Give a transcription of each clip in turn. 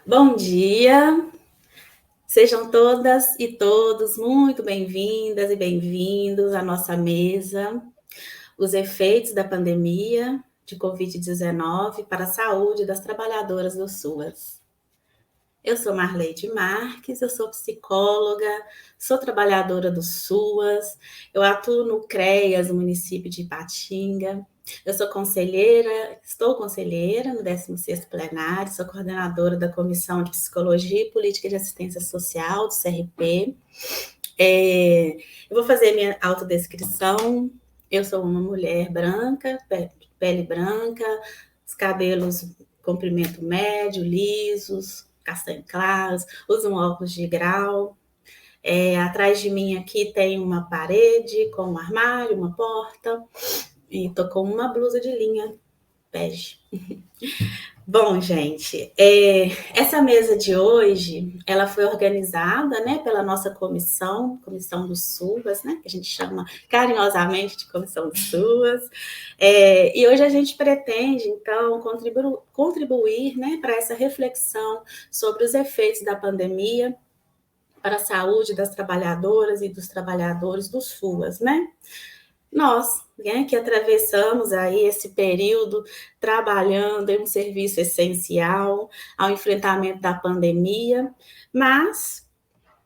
Bom dia, sejam todas e todos muito bem-vindas e bem-vindos à nossa mesa, os efeitos da pandemia de Covid-19 para a saúde das trabalhadoras do SUAS. Eu sou Marleide Marques, eu sou psicóloga, sou trabalhadora do SUAS, eu atuo no CREAS, no município de Ipatinga. Eu sou conselheira, estou conselheira no 16º plenário, sou coordenadora da Comissão de Psicologia e Política de Assistência Social, do CRP. Eu vou fazer minha autodescrição. Eu sou uma mulher branca, pele branca, os cabelos comprimento médio, lisos, castanho claros, uso um óculos de grau. Atrás de mim aqui tem uma parede com um armário, uma porta, e tô com uma blusa de linha bege. Bom, gente, essa mesa de hoje, ela foi organizada, né, pela nossa Comissão do SUAS, né, que a gente chama carinhosamente de Comissão do SUAS, e hoje a gente pretende, então, contribuir, né, para essa reflexão sobre os efeitos da pandemia para a saúde das trabalhadoras e dos trabalhadores do SUAS, né? Nós, né, que atravessamos aí esse período trabalhando em um serviço essencial ao enfrentamento da pandemia, mas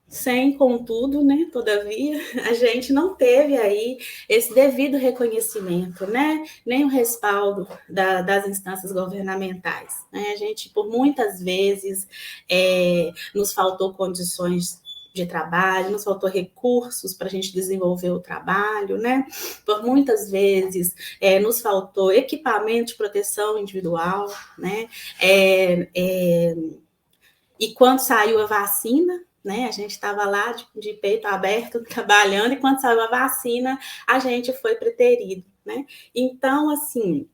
sem, contudo, né, todavia, a gente não teve aí esse devido reconhecimento, né, nem o respaldo das instâncias governamentais. Né? A gente, por muitas vezes, nos faltou condições de trabalho, nos faltou recursos para a gente desenvolver o trabalho, né? Por muitas vezes nos faltou equipamento de proteção individual, né? E quando saiu a vacina, né? A gente estava lá de peito aberto trabalhando, e quando saiu a vacina, a gente foi preterido, né? Então, assim,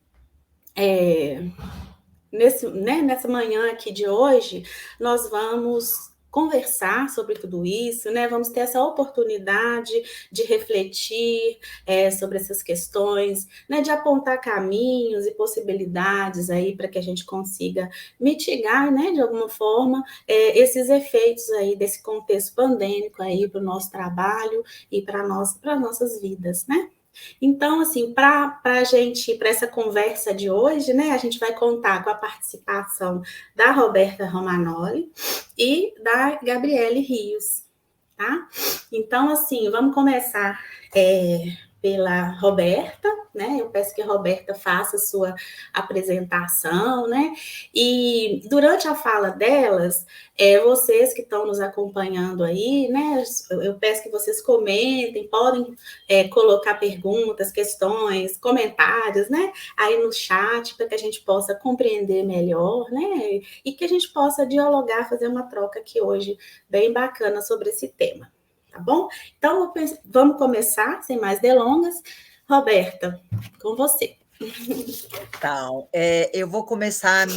nessa manhã aqui de hoje, nós vamos conversar sobre tudo isso, né? Vamos ter essa oportunidade de refletir sobre essas questões, né? De apontar caminhos e possibilidades aí para que a gente consiga mitigar, né? De alguma forma, esses efeitos aí desse contexto pandêmico aí para o nosso trabalho e para nossas vidas, né? Então, assim, para essa conversa de hoje, né, a gente vai contar com a participação da Roberta Romanoli e da Gabriele Rios, tá? Então, assim, vamos começar pela Roberta, né? Eu peço que a Roberta faça a sua apresentação, né? E durante a fala delas, vocês que estão nos acompanhando aí, né? Eu peço que vocês comentem, podem colocar perguntas, questões, comentários, né? Aí no chat, para que a gente possa compreender melhor, né? E que a gente possa dialogar, fazer uma troca aqui hoje bem bacana sobre esse tema. Tá bom? Então, vamos começar, sem mais delongas. Roberta, com você. Então, eu vou começar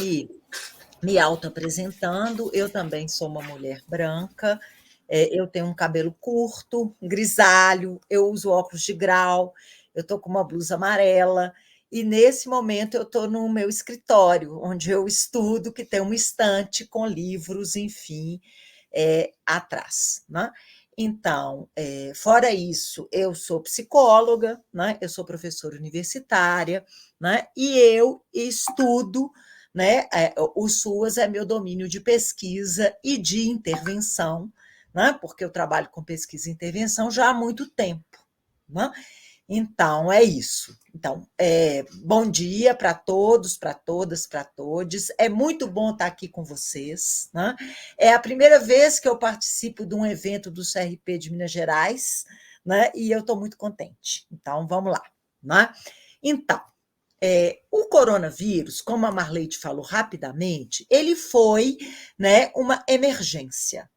me auto-apresentando. Eu também sou uma mulher branca, eu tenho um cabelo curto, grisalho, eu uso óculos de grau, eu estou com uma blusa amarela, e nesse momento eu estou no meu escritório, onde eu estudo, que tem uma estante com livros, enfim, atrás, né? Então, fora isso, eu sou psicóloga, né? Eu sou professora universitária, né? E eu estudo, né? O SUAS é meu domínio de pesquisa e de intervenção, né? Porque eu trabalho com pesquisa e intervenção já há muito tempo, né? Então, é isso. Então, bom dia para todos, para todas, para todes. É muito bom estar aqui com vocês, né? É a primeira vez que eu participo de um evento do CRP de Minas Gerais, né? E eu estou muito contente. Então, vamos lá, né? Então, o coronavírus, como a Marleide falou rapidamente, ele foi, né, uma emergência.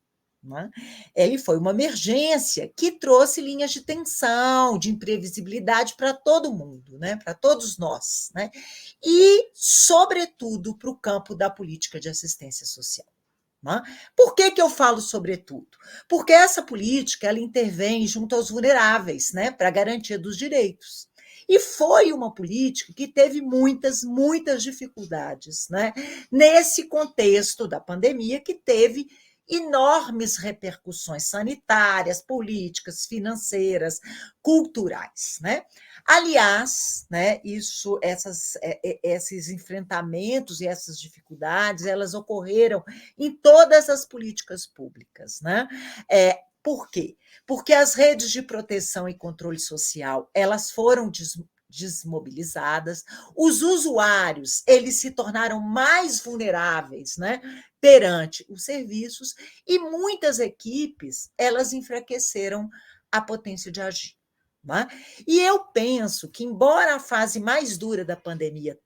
Né? Ele foi uma emergência que trouxe linhas de tensão, de imprevisibilidade para todo mundo, né? Para todos nós, né? E, sobretudo, para o campo da política de assistência social. Né? Por que eu falo sobretudo? Porque essa política ela intervém junto aos vulneráveis, né? Para a garantia dos direitos. E foi uma política que teve muitas, muitas dificuldades, né? Nesse contexto da pandemia, que teve enormes repercussões sanitárias, políticas, financeiras, culturais, né? Aliás, né, esses enfrentamentos e essas dificuldades, elas ocorreram em todas as políticas públicas, né? Por quê? Porque as redes de proteção e controle social, elas foram desmobilizadas, os usuários, eles se tornaram mais vulneráveis, né, perante os serviços, e muitas equipes, elas enfraqueceram a potência de agir. Né? E eu penso que, embora a fase mais dura da pandemia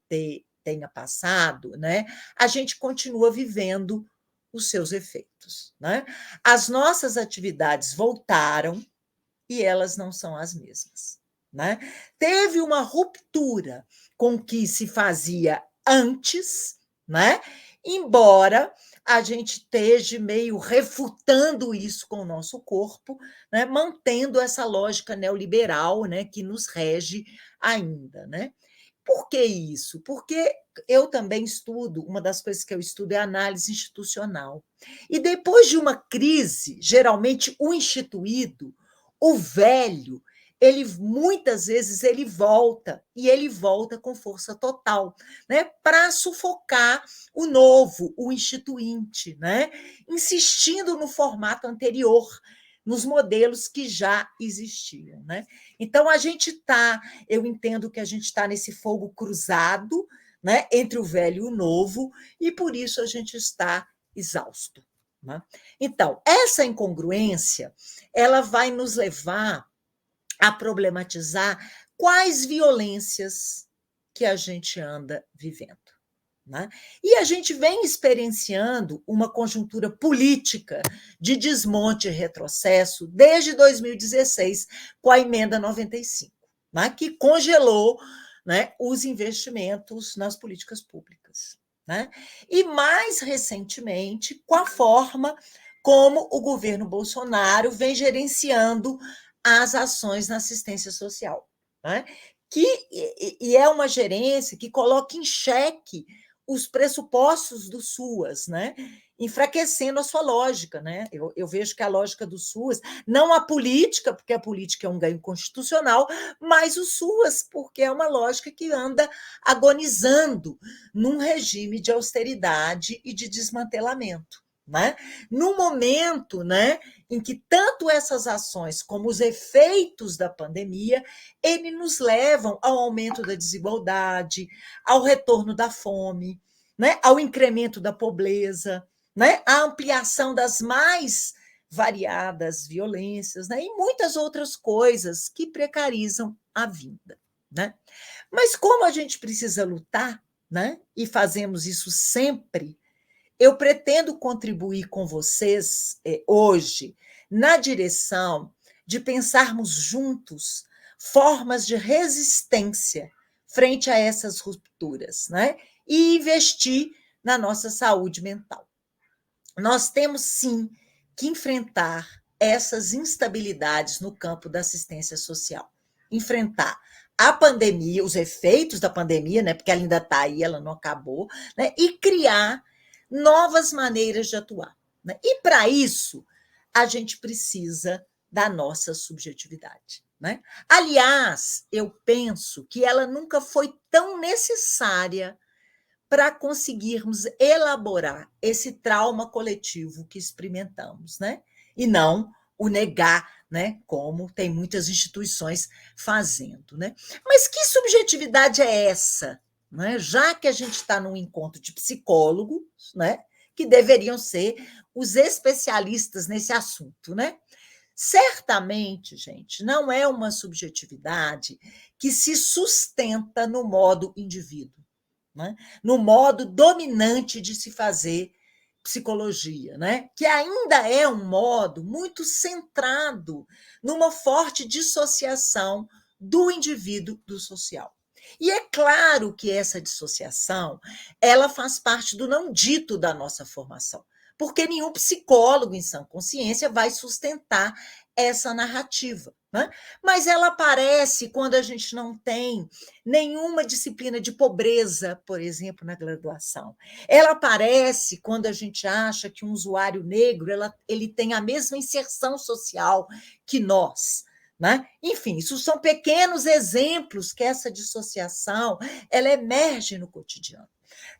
tenha passado, né, a gente continua vivendo os seus efeitos. Né? As nossas atividades voltaram e elas não são as mesmas. Né? Teve uma ruptura com o que se fazia antes, né? Embora a gente esteja meio refutando isso com o nosso corpo, né? Mantendo essa lógica neoliberal, né? Que nos rege ainda. Né? Por que isso? Porque eu também estudo, uma das coisas que eu estudo é análise institucional. E depois de uma crise, geralmente o instituído, o velho, ele muitas vezes ele volta, e ele volta com força total, né, para sufocar o novo, o instituinte, né, insistindo no formato anterior, nos modelos que já existiam, né? Então a gente está, eu entendo que a gente está nesse fogo cruzado, né, entre o velho e o novo, e por isso a gente está exausto. Né? Então, essa incongruência, ela vai nos levar a problematizar quais violências que a gente anda vivendo. Né? E a gente vem experienciando uma conjuntura política de desmonte e retrocesso desde 2016, com a emenda 95, né? Que congelou, né, os investimentos nas políticas públicas. Né? E, mais recentemente, com a forma como o governo Bolsonaro vem gerenciando as ações na assistência social. Né? E é uma gerência que coloca em xeque os pressupostos do SUAS, né? Enfraquecendo a sua lógica. Né? Eu vejo que a lógica do SUAS, não a política, porque a política é um ganho constitucional, mas o SUAS, porque é uma lógica que anda agonizando num regime de austeridade e de desmantelamento. Né? No momento, né, em que tanto essas ações como os efeitos da pandemia, eles nos levam ao aumento da desigualdade, ao retorno da fome, né, ao incremento da pobreza, né, à ampliação das mais variadas violências, né, e muitas outras coisas que precarizam a vida. Né? Mas como a gente precisa lutar, né, e fazemos isso sempre, eu pretendo contribuir com vocês hoje na direção de pensarmos juntos formas de resistência frente a essas rupturas, né? E investir na nossa saúde mental. Nós temos, sim, que enfrentar essas instabilidades no campo da assistência social. Enfrentar a pandemia, os efeitos da pandemia, né? Porque ela ainda está aí, ela não acabou, né? E criar novas maneiras de atuar. Né? E, para isso, a gente precisa da nossa subjetividade. Né? Aliás, eu penso que ela nunca foi tão necessária para conseguirmos elaborar esse trauma coletivo que experimentamos, né? E não o negar, né? Como tem muitas instituições fazendo, né? Mas que subjetividade é essa? Né? Já que a gente está num encontro de psicólogos, né? Que deveriam ser os especialistas nesse assunto, né? Certamente, gente, não é uma subjetividade que se sustenta no modo indivíduo, né? No modo dominante de se fazer psicologia, né? Que ainda é um modo muito centrado numa forte dissociação do indivíduo do social. E é claro que essa dissociação, ela faz parte do não dito da nossa formação, porque nenhum psicólogo em sã consciência vai sustentar essa narrativa, né? Mas ela aparece quando a gente não tem nenhuma disciplina de pobreza, por exemplo, na graduação. Ela aparece quando a gente acha que um usuário negro ele tem a mesma inserção social que nós. Né? Enfim, isso são pequenos exemplos que essa dissociação ela emerge no cotidiano.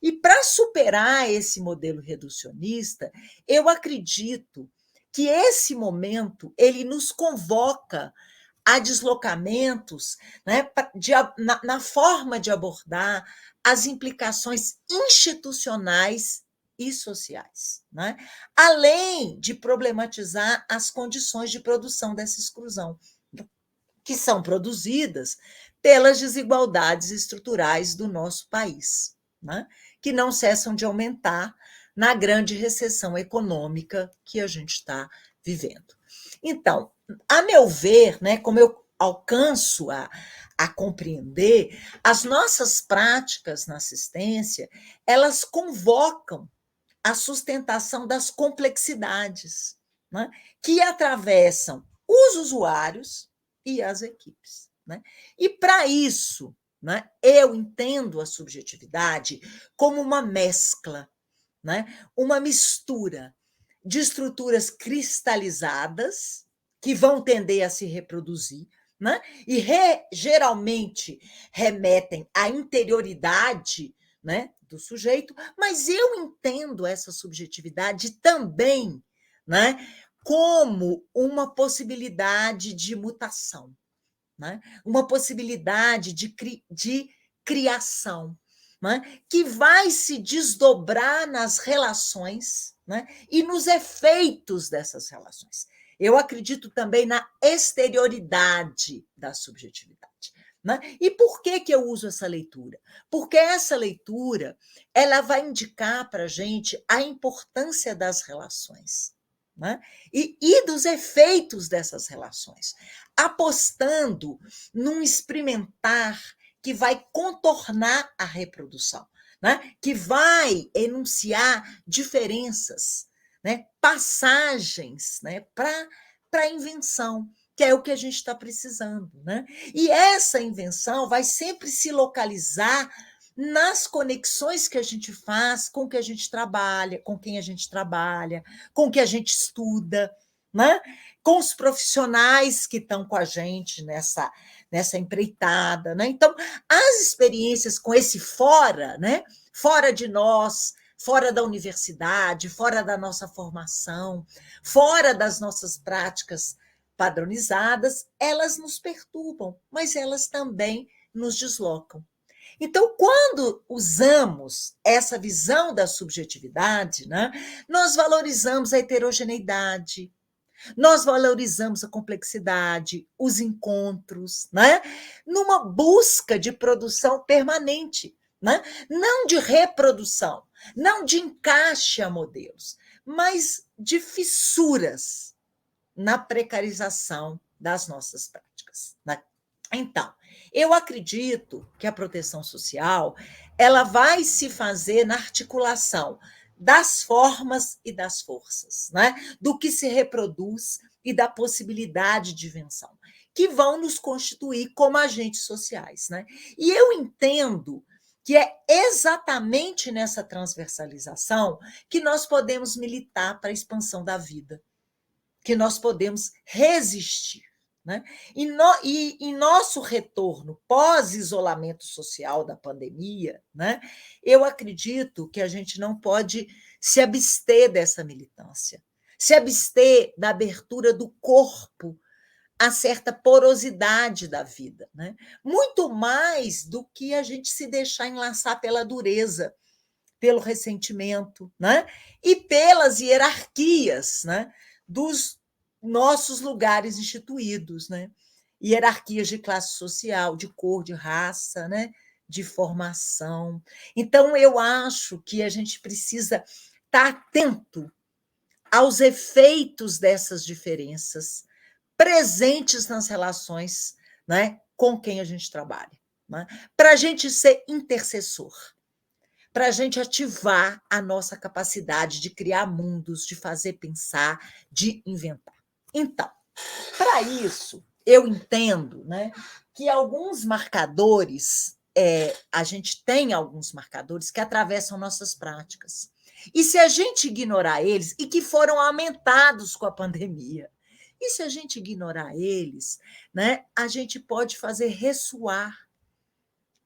E para superar esse modelo reducionista, eu acredito que esse momento ele nos convoca a deslocamentos, né, na forma de abordar as implicações institucionais e sociais, né? Além de problematizar as condições de produção dessa exclusão, que são produzidas pelas desigualdades estruturais do nosso país, né? Que não cessam de aumentar na grande recessão econômica que a gente está vivendo. Então, a meu ver, né, como eu alcanço a compreender, as nossas práticas na assistência, elas convocam a sustentação das complexidades, né, que atravessam os usuários e as equipes. Né? E para isso, né, eu entendo a subjetividade como uma mescla, né, uma mistura de estruturas cristalizadas que vão tender a se reproduzir, né, e geralmente remetem à interioridade, né, do sujeito, mas eu entendo essa subjetividade também, né, como uma possibilidade de mutação, né? Uma possibilidade de criação, né? Que vai se desdobrar nas relações, né? E nos efeitos dessas relações. Eu acredito também na exterioridade da subjetividade. Né? E por que eu uso essa leitura? Porque essa leitura ela vai indicar para a gente a importância das relações. Né? E dos efeitos dessas relações, apostando num experimentar que vai contornar a reprodução, né? Que vai enunciar diferenças, né? Passagens, né? Para a invenção, que é o que a gente está precisando. Né? E essa invenção vai sempre se localizar nas conexões que a gente faz com o que a gente trabalha, com quem a gente trabalha, com o que a gente estuda, né? Com os profissionais que estão com a gente nessa empreitada. Né? Então, as experiências com esse fora, né? Fora de nós, fora da universidade, fora da nossa formação, fora das nossas práticas padronizadas, elas nos perturbam, mas elas também nos deslocam. Então, quando usamos essa visão da subjetividade, né, nós valorizamos a heterogeneidade, nós valorizamos a complexidade, os encontros, né, numa busca de produção permanente, né, não de reprodução, não de encaixe a modelos, mas de fissuras na precarização das nossas práticas. Né? Então, eu acredito que a proteção social ela vai se fazer na articulação das formas e das forças, né? Do que se reproduz e da possibilidade de invenção, que vão nos constituir como agentes sociais. Né? E eu entendo que é exatamente nessa transversalização que nós podemos militar para a expansão da vida, que nós podemos resistir. Né? E em nosso retorno pós-isolamento social da pandemia, né, eu acredito que a gente não pode se abster dessa militância, se abster da abertura do corpo a certa porosidade da vida, né? Muito mais do que a gente se deixar enlaçar pela dureza, pelo ressentimento, né? E pelas hierarquias, né? Dos nossos lugares instituídos, né? Hierarquias de classe social, de cor, de raça, né? De formação. Então, eu acho que a gente precisa estar atento aos efeitos dessas diferenças presentes nas relações, né? Com quem a gente trabalha, né? Para a gente ser intercessor, para a gente ativar a nossa capacidade de criar mundos, de fazer pensar, de inventar. Então, para isso, eu entendo, né, que alguns marcadores, a gente tem alguns marcadores que atravessam nossas práticas. E se a gente ignorar eles, e que foram aumentados com a pandemia, e se a gente ignorar eles, né, a gente pode fazer ressoar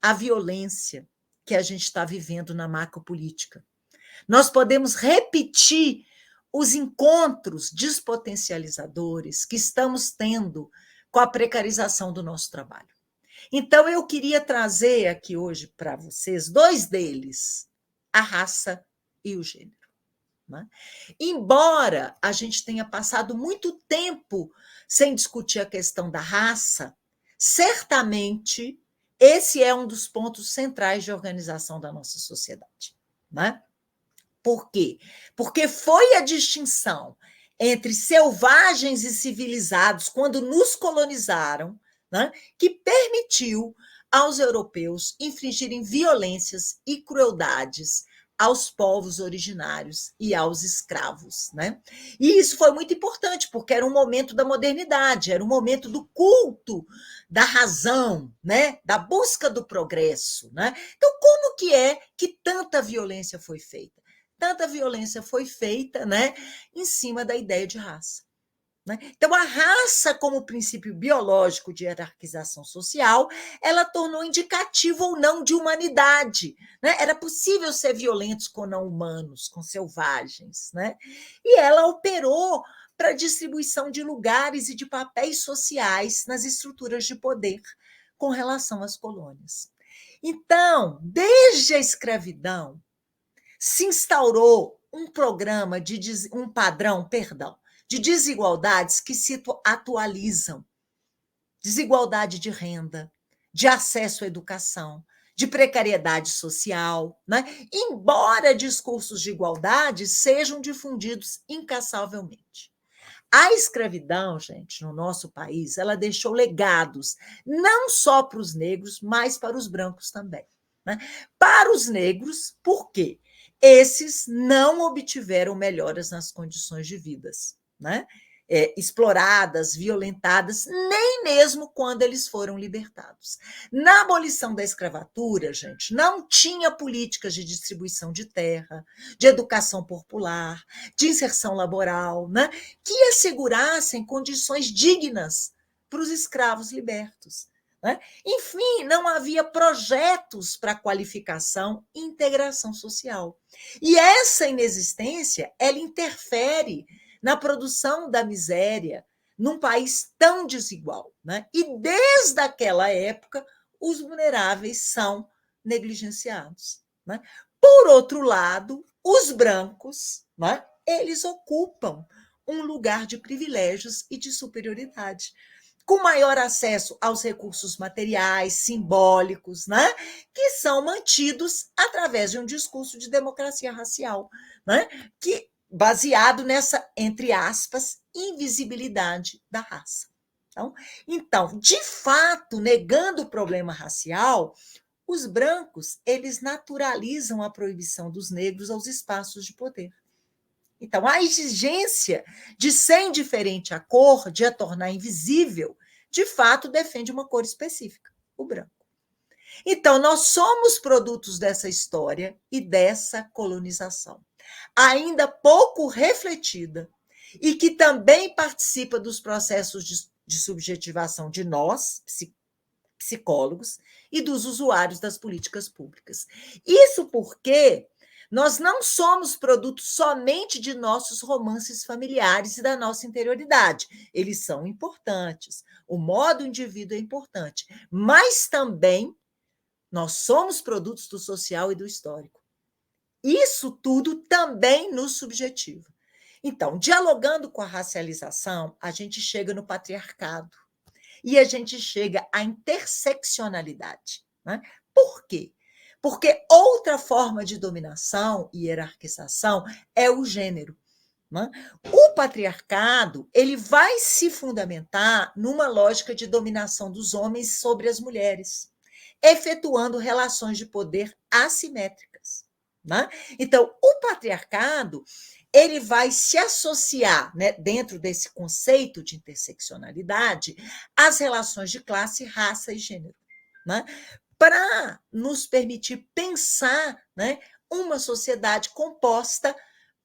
a violência que a gente está vivendo na macropolítica. Nós podemos repetir os encontros despotencializadores que estamos tendo com a precarização do nosso trabalho. Então, eu queria trazer aqui hoje para vocês dois deles, a raça e o gênero. Né? Embora a gente tenha passado muito tempo sem discutir a questão da raça, certamente esse é um dos pontos centrais de organização da nossa sociedade. Né? Por quê? Porque foi a distinção entre selvagens e civilizados, quando nos colonizaram, né, que permitiu aos europeus infligirem violências e crueldades aos povos originários e aos escravos. Né? E isso foi muito importante, porque era um momento da modernidade, era um momento do culto da razão, né? Da busca do progresso. Né? Então, como que é que tanta violência foi feita? Tanta violência foi feita, né, em cima da ideia de raça. Né? Então, a raça, como princípio biológico de hierarquização social, ela tornou indicativo ou não de humanidade. Né? Era possível ser violentos com não-humanos, com selvagens. Né? E ela operou para a distribuição de lugares e de papéis sociais nas estruturas de poder com relação às colônias. Então, desde a escravidão, se instaurou um programa um padrão, de desigualdades que se atualizam. Desigualdade de renda, de acesso à educação, de precariedade social, né? Embora discursos de igualdade sejam difundidos incansavelmente. A escravidão, gente, no nosso país, ela deixou legados não só para os negros, mas para os brancos também. Né? Para os negros, por quê? Esses não obtiveram melhoras nas condições de vidas, né? Exploradas, violentadas, nem mesmo quando eles foram libertados. Na abolição da escravatura, gente, não tinha políticas de distribuição de terra, de educação popular, de inserção laboral, né? Que assegurassem condições dignas para os escravos libertos. Né? Enfim, não havia projetos para qualificação e integração social. E essa inexistência, ela interfere na produção da miséria num país tão desigual. Né? E desde aquela época, os vulneráveis são negligenciados. Né? Por outro lado, os brancos, né, eles ocupam um lugar de privilégios e de superioridade, com maior acesso aos recursos materiais, simbólicos, né, que são mantidos através de um discurso de democracia racial, né, que baseado nessa, entre aspas, invisibilidade da raça. Então, de fato, negando o problema racial, os brancos, eles naturalizam a proibição dos negros aos espaços de poder. Então, a exigência de ser indiferente à cor, de a tornar invisível, de fato defende uma cor específica, o branco. Então, nós somos produtos dessa história e dessa colonização, ainda pouco refletida, e que também participa dos processos de subjetivação de nós, psicólogos, e dos usuários das políticas públicas. Isso porque nós não somos produtos somente de nossos romances familiares e da nossa interioridade. Eles são importantes, o modo indivíduo é importante, mas também nós somos produtos do social e do histórico. Isso tudo também nos subjetiva. Então, dialogando com a racialização, a gente chega no patriarcado e a gente chega à interseccionalidade. Né? Por quê? Porque outra forma de dominação e hierarquização é o gênero. Né? O patriarcado, ele vai se fundamentar numa lógica de dominação dos homens sobre as mulheres, efetuando relações de poder assimétricas. né? Então, o patriarcado ele vai se associar, né, dentro desse conceito de interseccionalidade às relações de classe, raça e gênero, né? Para nos permitir pensar, né, uma sociedade composta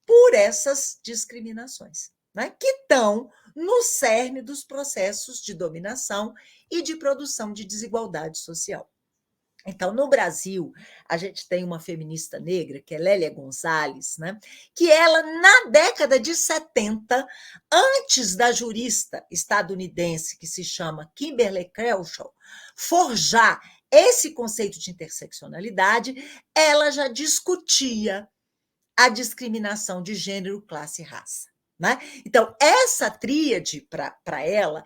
por essas discriminações, né, que estão no cerne dos processos de dominação e de produção de desigualdade social. Então, no Brasil, a gente tem uma feminista negra, que é Lélia Gonzalez, né, que ela, na década de 70, antes da jurista estadunidense que se chama Kimberly Crenshaw forjar esse conceito de interseccionalidade, ela já discutia a discriminação de gênero, classe e raça. Né? Então, essa tríade, para ela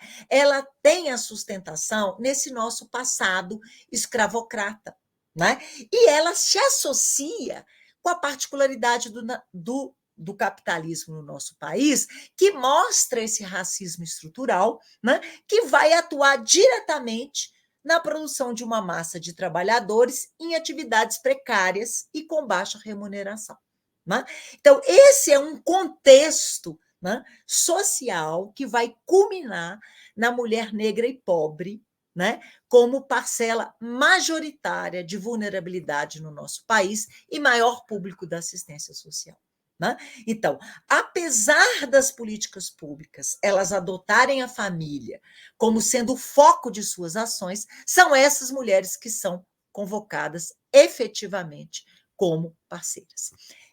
tem a sustentação nesse nosso passado escravocrata. Né? E ela se associa com a particularidade do capitalismo no nosso país, que mostra esse racismo estrutural, né? Que vai atuar diretamente na produção de uma massa de trabalhadores em atividades precárias e com baixa remuneração. Né? Então, esse é um contexto, né, social que vai culminar na mulher negra e pobre, né, como parcela majoritária de vulnerabilidade no nosso país e maior público da assistência social. Né? Então, apesar das políticas públicas elas adotarem a família como sendo o foco de suas ações, são essas mulheres que são convocadas efetivamente como parceiras.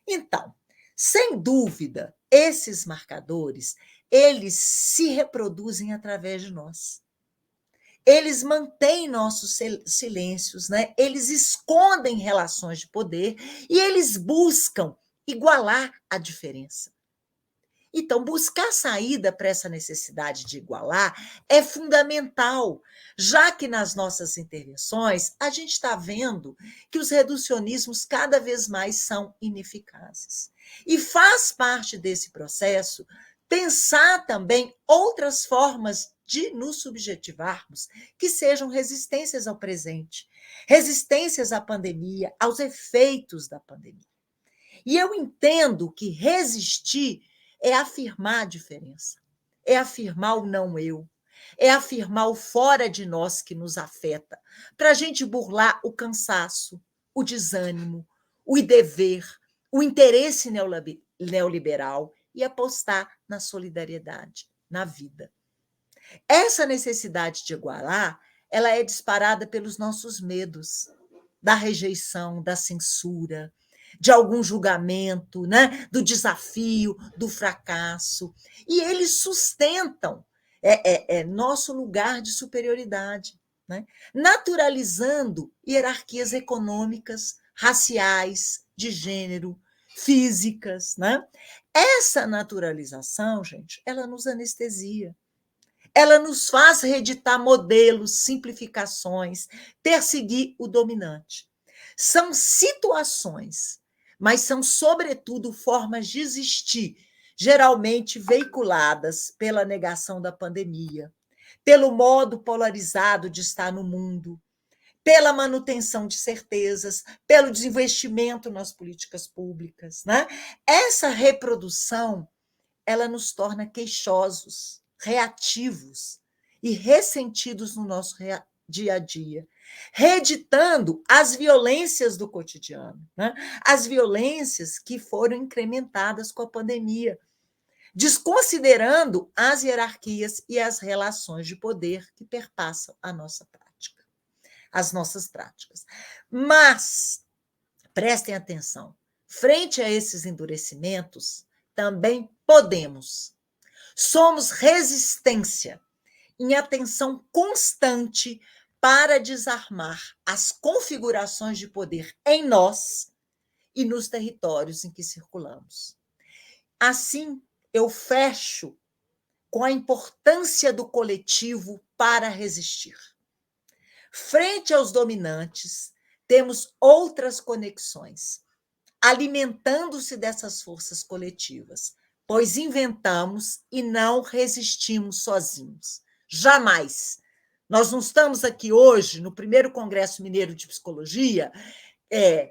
Então, sem dúvida, esses marcadores, eles se reproduzem através de nós. Eles mantêm nossos silêncios, né? Eles escondem relações de poder e eles buscam igualar a diferença. Então, buscar saída para essa necessidade de igualar é fundamental, já que nas nossas intervenções a gente está vendo que os reducionismos cada vez mais são ineficazes. E faz parte desse processo pensar também outras formas de nos subjetivarmos que sejam resistências ao presente, resistências à pandemia, aos efeitos da pandemia. E eu entendo que resistir é afirmar a diferença, é afirmar o não eu, é afirmar o fora de nós que nos afeta, para a gente burlar o cansaço, o desânimo, o dever, o interesse neoliberal e apostar na solidariedade, na vida. Essa necessidade de igualar, ela é disparada pelos nossos medos, da rejeição, da censura, de algum julgamento, né? Do desafio, do fracasso. E eles sustentam nosso lugar de superioridade, né? Naturalizando hierarquias econômicas, raciais, de gênero, físicas. Né? Essa naturalização, gente, ela nos anestesia. Ela nos faz reeditar modelos, simplificações, perseguir o dominante. São situações, mas são, sobretudo, formas de existir, geralmente veiculadas pela negação da pandemia, pelo modo polarizado de estar no mundo, pela manutenção de certezas, pelo desinvestimento nas políticas públicas. Né? Essa reprodução ela nos torna queixosos, reativos e ressentidos no nosso dia a dia, reeditando as violências do cotidiano, né? As violências que foram incrementadas com a pandemia, desconsiderando as hierarquias e as relações de poder que perpassam a nossa prática, as nossas práticas. Mas, prestem atenção, frente a esses endurecimentos, também podemos. Somos resistência em atenção constante para desarmar as configurações de poder em nós e nos territórios em que circulamos. Assim, eu fecho com a importância do coletivo para resistir. Frente aos dominantes, temos outras conexões, alimentando-se dessas forças coletivas, pois inventamos e não resistimos sozinhos. Jamais. Nós não estamos aqui hoje, no primeiro Congresso Mineiro de Psicologia,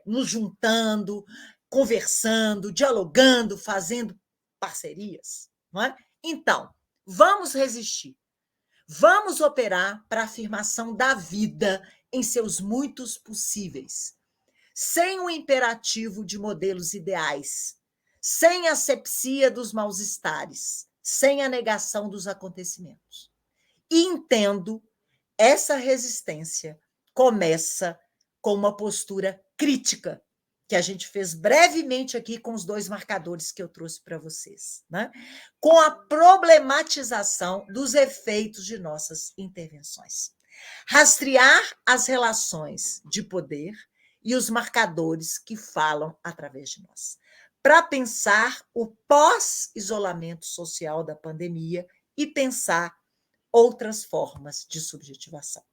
nos juntando, conversando, dialogando, fazendo parcerias, não é? Então, vamos resistir. Vamos operar para a afirmação da vida em seus muitos possíveis, sem o imperativo de modelos ideais, sem a asepsia dos maus-estares, sem a negação dos acontecimentos. E entendo, essa resistência começa com uma postura crítica, que a gente fez brevemente aqui com os 2 marcadores que eu trouxe para vocês, né? Com a problematização dos efeitos de nossas intervenções. Rastrear as relações de poder e os marcadores que falam através de nós, para pensar o pós-isolamento social da pandemia e pensar outras formas de subjetivação.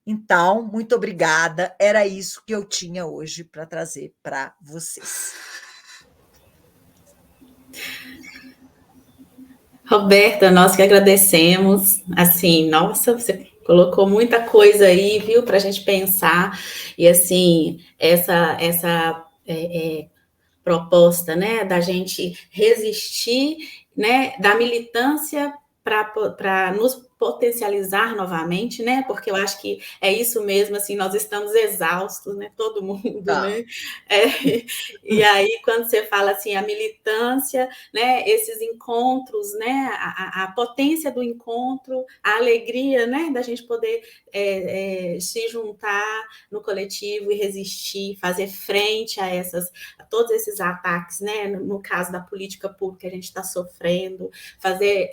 Então, muito obrigada. Era isso que eu tinha hoje para trazer para vocês. Roberta, nós que agradecemos. Assim, nossa, você colocou muita coisa aí, viu, para a gente pensar. E assim, essa proposta, né, da gente resistir, né, da militância para nos potencializar novamente, né? Porque eu acho que é isso mesmo, assim, nós estamos exaustos, né? Todo mundo, Tá. né? E aí, quando você fala assim, a militância, né? Esses encontros, né? A potência do encontro, a alegria, né? Da gente poder se juntar no coletivo e resistir, fazer frente a todos esses ataques, né? No caso da política pública, a gente está sofrendo, fazer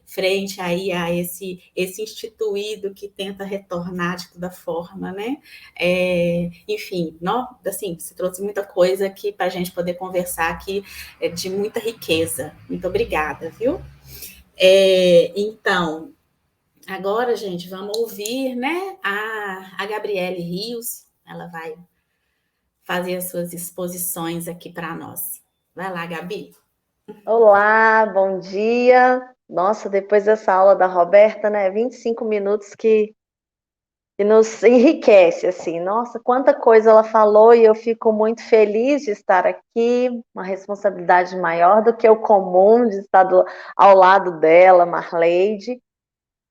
frente aí a esse instituído que tenta retornar de toda forma, né? Enfim, assim, você trouxe muita coisa aqui para a gente poder conversar aqui de muita riqueza. Muito obrigada, viu? Então, agora, gente, vamos ouvir, né, a Gabriele Rios. Ela vai fazer as suas exposições aqui para nós. Vai lá, Gabi. Olá, bom dia. Nossa, depois dessa aula da Roberta, né? 25 minutos que nos enriquece, assim. Nossa, quanta coisa ela falou e eu fico muito feliz de estar aqui. Uma responsabilidade maior do que o comum de estar ao lado dela, Marleide.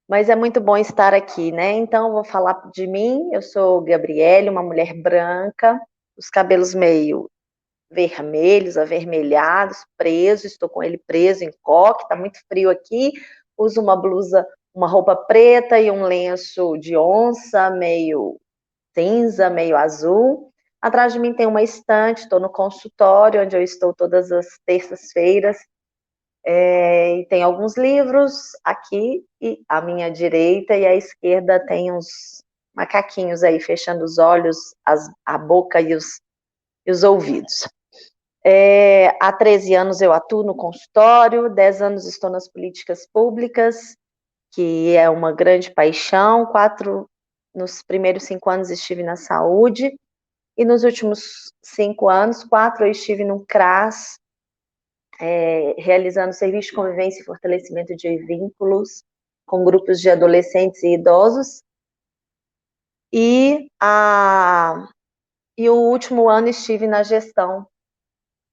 Mas é muito bom estar aqui, né? Então, eu vou falar de mim. Eu sou Gabriele, uma mulher branca, os cabelos meio vermelhos, avermelhados, preso, estou com ele preso em coque, está muito frio aqui, uso uma blusa, uma roupa preta e um lenço de onça, meio cinza, meio azul. Atrás de mim tem uma estante, estou no consultório, onde eu estou todas as terças-feiras, e tem alguns livros aqui, e à minha direita e à esquerda tem uns macaquinhos aí, fechando os olhos, a boca e os ouvidos. Há 13 anos eu atuo no consultório, 10 anos estou nas políticas públicas, que é uma grande paixão. Nos primeiros 5 anos estive na saúde, e nos últimos 5 anos, 4 eu estive no CRAS, realizando serviço de convivência e fortalecimento de vínculos com grupos de adolescentes e idosos. E o último ano estive na gestão,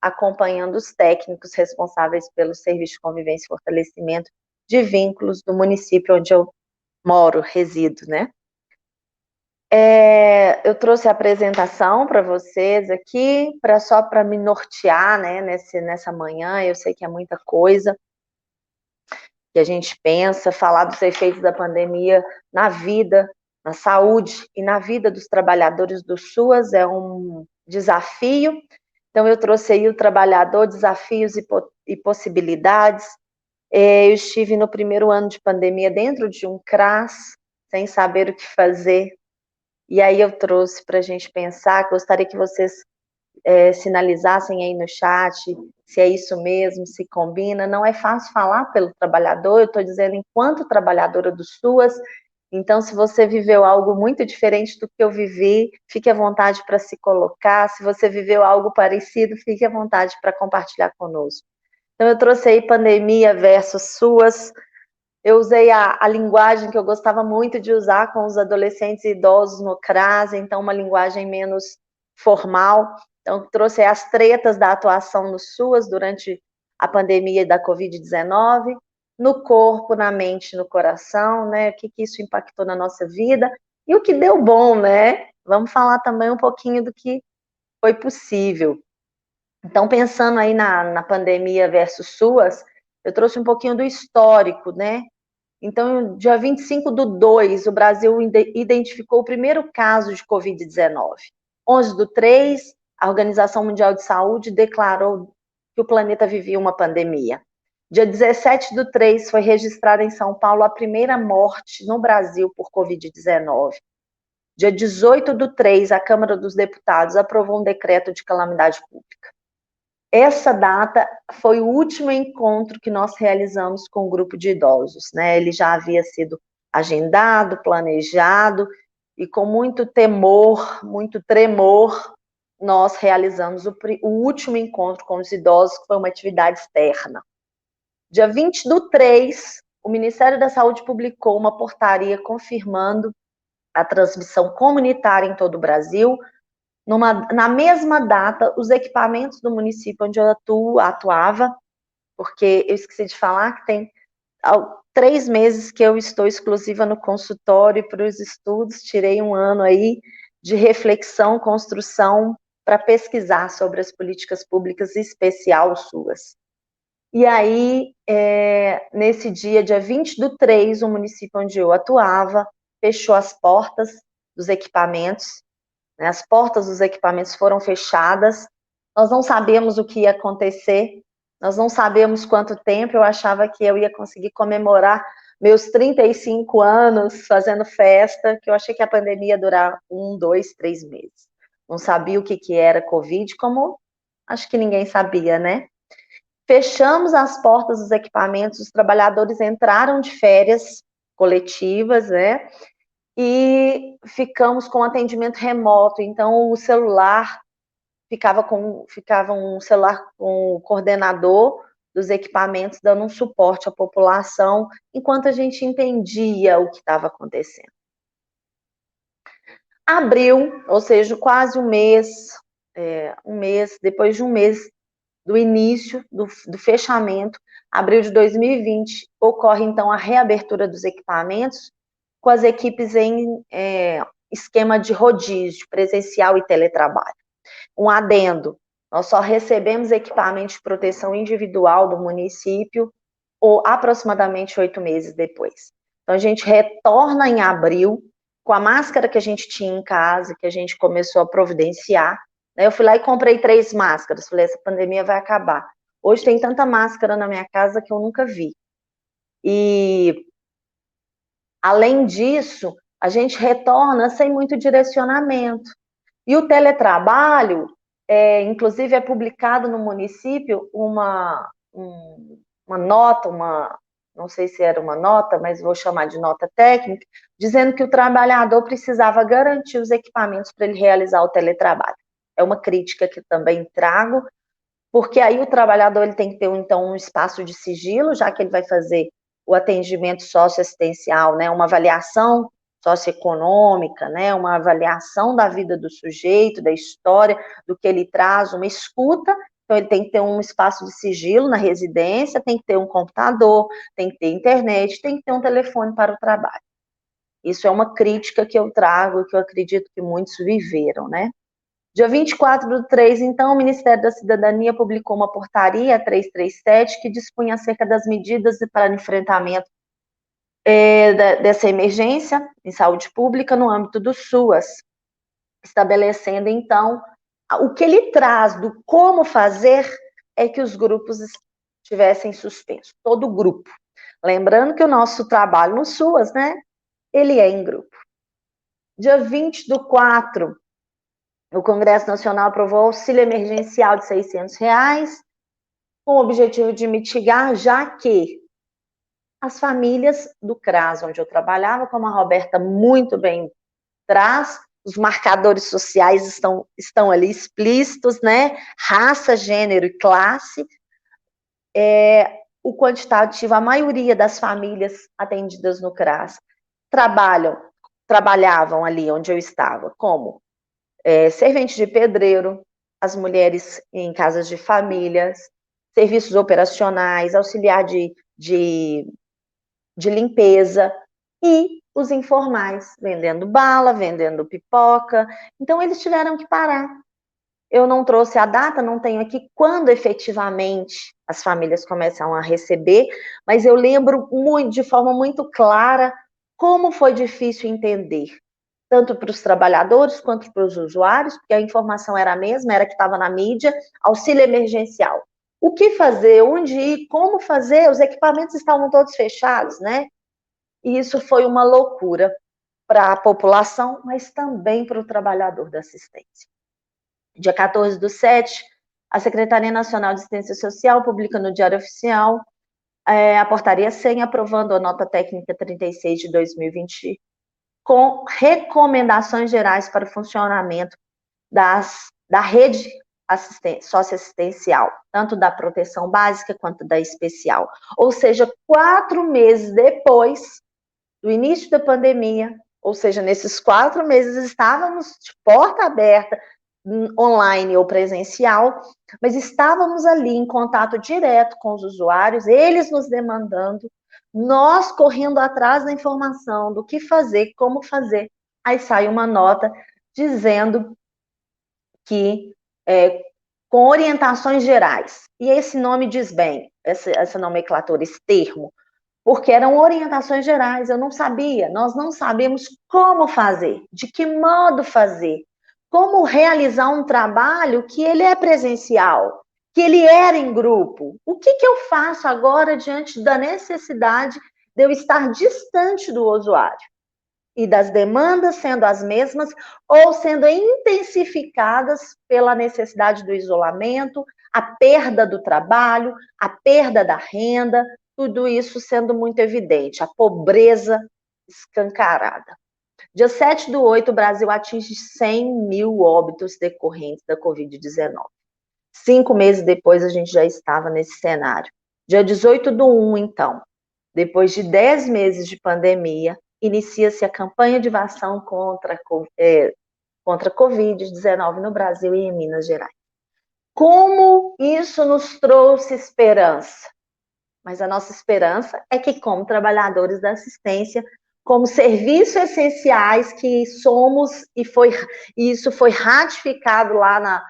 acompanhando os técnicos responsáveis pelo serviço de convivência e fortalecimento de vínculos do município onde eu moro, resido, né? Eu trouxe a apresentação para vocês aqui, só para me nortear, né, nessa manhã. Eu sei que é muita coisa que a gente pensa, falar dos efeitos da pandemia na vida, na saúde e na vida dos trabalhadores do SUAS é um desafio. Então, eu trouxe aí o trabalhador, desafios e possibilidades. Eu estive no primeiro ano de pandemia dentro de um CRAS, sem saber o que fazer. E aí eu trouxe para a gente pensar, gostaria que vocês sinalizassem aí no chat se é isso mesmo, se combina. Não é fácil falar pelo trabalhador, eu estou dizendo enquanto trabalhadora do SUAS. Então, se você viveu algo muito diferente do que eu vivi, fique à vontade para se colocar. Se você viveu algo parecido, fique à vontade para compartilhar conosco. Então, eu trouxe aí pandemia versus SUAS. Eu usei a linguagem que eu gostava muito de usar com os adolescentes e idosos no CRAS, então uma linguagem menos formal. Então, trouxe as tretas da atuação no SUAS durante a pandemia da Covid-19, no corpo, na mente, no coração, né? O que isso impactou na nossa vida e o que deu bom, né? Vamos falar também um pouquinho do que foi possível. Então, pensando aí na pandemia versus SUAS, eu trouxe um pouquinho do histórico, né? Então, dia 25/2, o Brasil identificou o primeiro caso de Covid-19. 11/3, a Organização Mundial de Saúde declarou que o planeta vivia uma pandemia. Dia 17/3, foi registrada em São Paulo a primeira morte no Brasil por Covid-19. Dia 18/3, a Câmara dos Deputados aprovou um decreto de calamidade pública. Essa data foi o último encontro que nós realizamos com o grupo de idosos, né? Ele já havia sido agendado, planejado, e com muito temor, muito tremor, nós realizamos o último encontro com os idosos, que foi uma atividade externa. Dia 20/3, o Ministério da Saúde publicou uma portaria confirmando a transmissão comunitária em todo o Brasil. Na mesma data, os equipamentos do município onde eu atuava, porque eu esqueci de falar que tem 3 meses que eu estou exclusiva no consultório para os estudos, tirei um ano aí de reflexão, construção, para pesquisar sobre as políticas públicas, em especial SUAS. E aí, nesse dia 20/3, o município onde eu atuava fechou as portas dos equipamentos, né? As portas dos equipamentos foram fechadas, nós não sabemos o que ia acontecer, nós não sabemos quanto tempo. Eu achava que eu ia conseguir comemorar meus 35 anos fazendo festa, que eu achei que a pandemia ia durar 1, 2, 3 meses. Não sabia o que era Covid, como acho que ninguém sabia, né? Fechamos as portas dos equipamentos, os trabalhadores entraram de férias coletivas, né? E ficamos com atendimento remoto. Então, o celular ficava um celular com o coordenador dos equipamentos dando um suporte à população, enquanto a gente entendia o que estava acontecendo. Abril, ou seja, quase um mês, depois de um mês do início do fechamento, abril de 2020, ocorre então a reabertura dos equipamentos, com as equipes em esquema de rodízio, presencial e teletrabalho. Um adendo, nós só recebemos equipamento de proteção individual do município ou aproximadamente 8 meses depois. Então, a gente retorna em abril com a máscara que a gente tinha em casa, que a gente começou a providenciar. Eu fui lá e comprei 3 máscaras, falei, essa pandemia vai acabar. Hoje tem tanta máscara na minha casa que eu nunca vi. E, além disso, a gente retorna sem muito direcionamento. E o teletrabalho, inclusive é publicado no município uma nota, não sei se era uma nota, mas vou chamar de nota técnica, dizendo que o trabalhador precisava garantir os equipamentos para ele realizar o teletrabalho. É uma crítica que também trago, porque aí o trabalhador ele tem que ter, então, um espaço de sigilo, já que ele vai fazer o atendimento socioassistencial, né, uma avaliação socioeconômica, né, uma avaliação da vida do sujeito, da história, do que ele traz, uma escuta. Então, ele tem que ter um espaço de sigilo na residência, tem que ter um computador, tem que ter internet, tem que ter um telefone para o trabalho. Isso é uma crítica que eu trago e que eu acredito que muitos viveram, né? Dia 24/3, então, o Ministério da Cidadania publicou uma portaria 337 que dispunha acerca das medidas para enfrentamento dessa emergência em saúde pública no âmbito do SUAS, estabelecendo, então, o que ele traz do como fazer é que os grupos estivessem suspensos, todo o grupo. Lembrando que o nosso trabalho no SUAS, né, ele é em grupo. Dia 20/4, o Congresso Nacional aprovou auxílio emergencial de R$600, com o objetivo de mitigar, já que as famílias do CRAS, onde eu trabalhava, como a Roberta muito bem traz, os marcadores sociais estão ali explícitos, né? Raça, gênero e classe. O quantitativo, a maioria das famílias atendidas no CRAS trabalhavam ali onde eu estava, como servente de pedreiro, as mulheres em casas de famílias, serviços operacionais, auxiliar de limpeza, e os informais, vendendo bala, vendendo pipoca. Então, eles tiveram que parar. Eu não trouxe a data, não tenho aqui quando efetivamente as famílias começam a receber, mas eu lembro de forma muito clara como foi difícil entender, tanto para os trabalhadores quanto para os usuários, porque a informação era a mesma, era que estava na mídia, auxílio emergencial. O que fazer, onde ir, como fazer, os equipamentos estavam todos fechados, né? E isso foi uma loucura para a população, mas também para o trabalhador da assistência. Dia 14/7, a Secretaria Nacional de Assistência Social publica no Diário Oficial a portaria 100, aprovando a nota técnica 36 de 2020, com recomendações gerais para o funcionamento da rede socioassistencial, tanto da proteção básica quanto da especial. Ou seja, 4 meses depois do início da pandemia, ou seja, nesses 4 meses estávamos de porta aberta, online ou presencial, mas estávamos ali em contato direto com os usuários, eles nos demandando, nós correndo atrás da informação do que fazer, como fazer. Aí sai uma nota dizendo que com orientações gerais, e esse nome diz bem, essa nomenclatura, esse termo, porque eram orientações gerais, eu não sabia, nós não sabemos como fazer, de que modo fazer, como realizar um trabalho que ele é presencial, que ele era em grupo. O que eu faço agora diante da necessidade de eu estar distante do usuário? E das demandas sendo as mesmas ou sendo intensificadas pela necessidade do isolamento, a perda do trabalho, a perda da renda, tudo isso sendo muito evidente, a pobreza escancarada. Dia 7/8, o Brasil atinge 100 mil óbitos decorrentes da Covid-19. 5 meses depois, a gente já estava nesse cenário. Dia 18/1, então, depois de 10 meses de pandemia, inicia-se a campanha de vacinação contra a Covid-19 no Brasil e em Minas Gerais. Como isso nos trouxe esperança? Mas a nossa esperança é que, como trabalhadores da assistência, como serviços essenciais que somos, e isso foi ratificado lá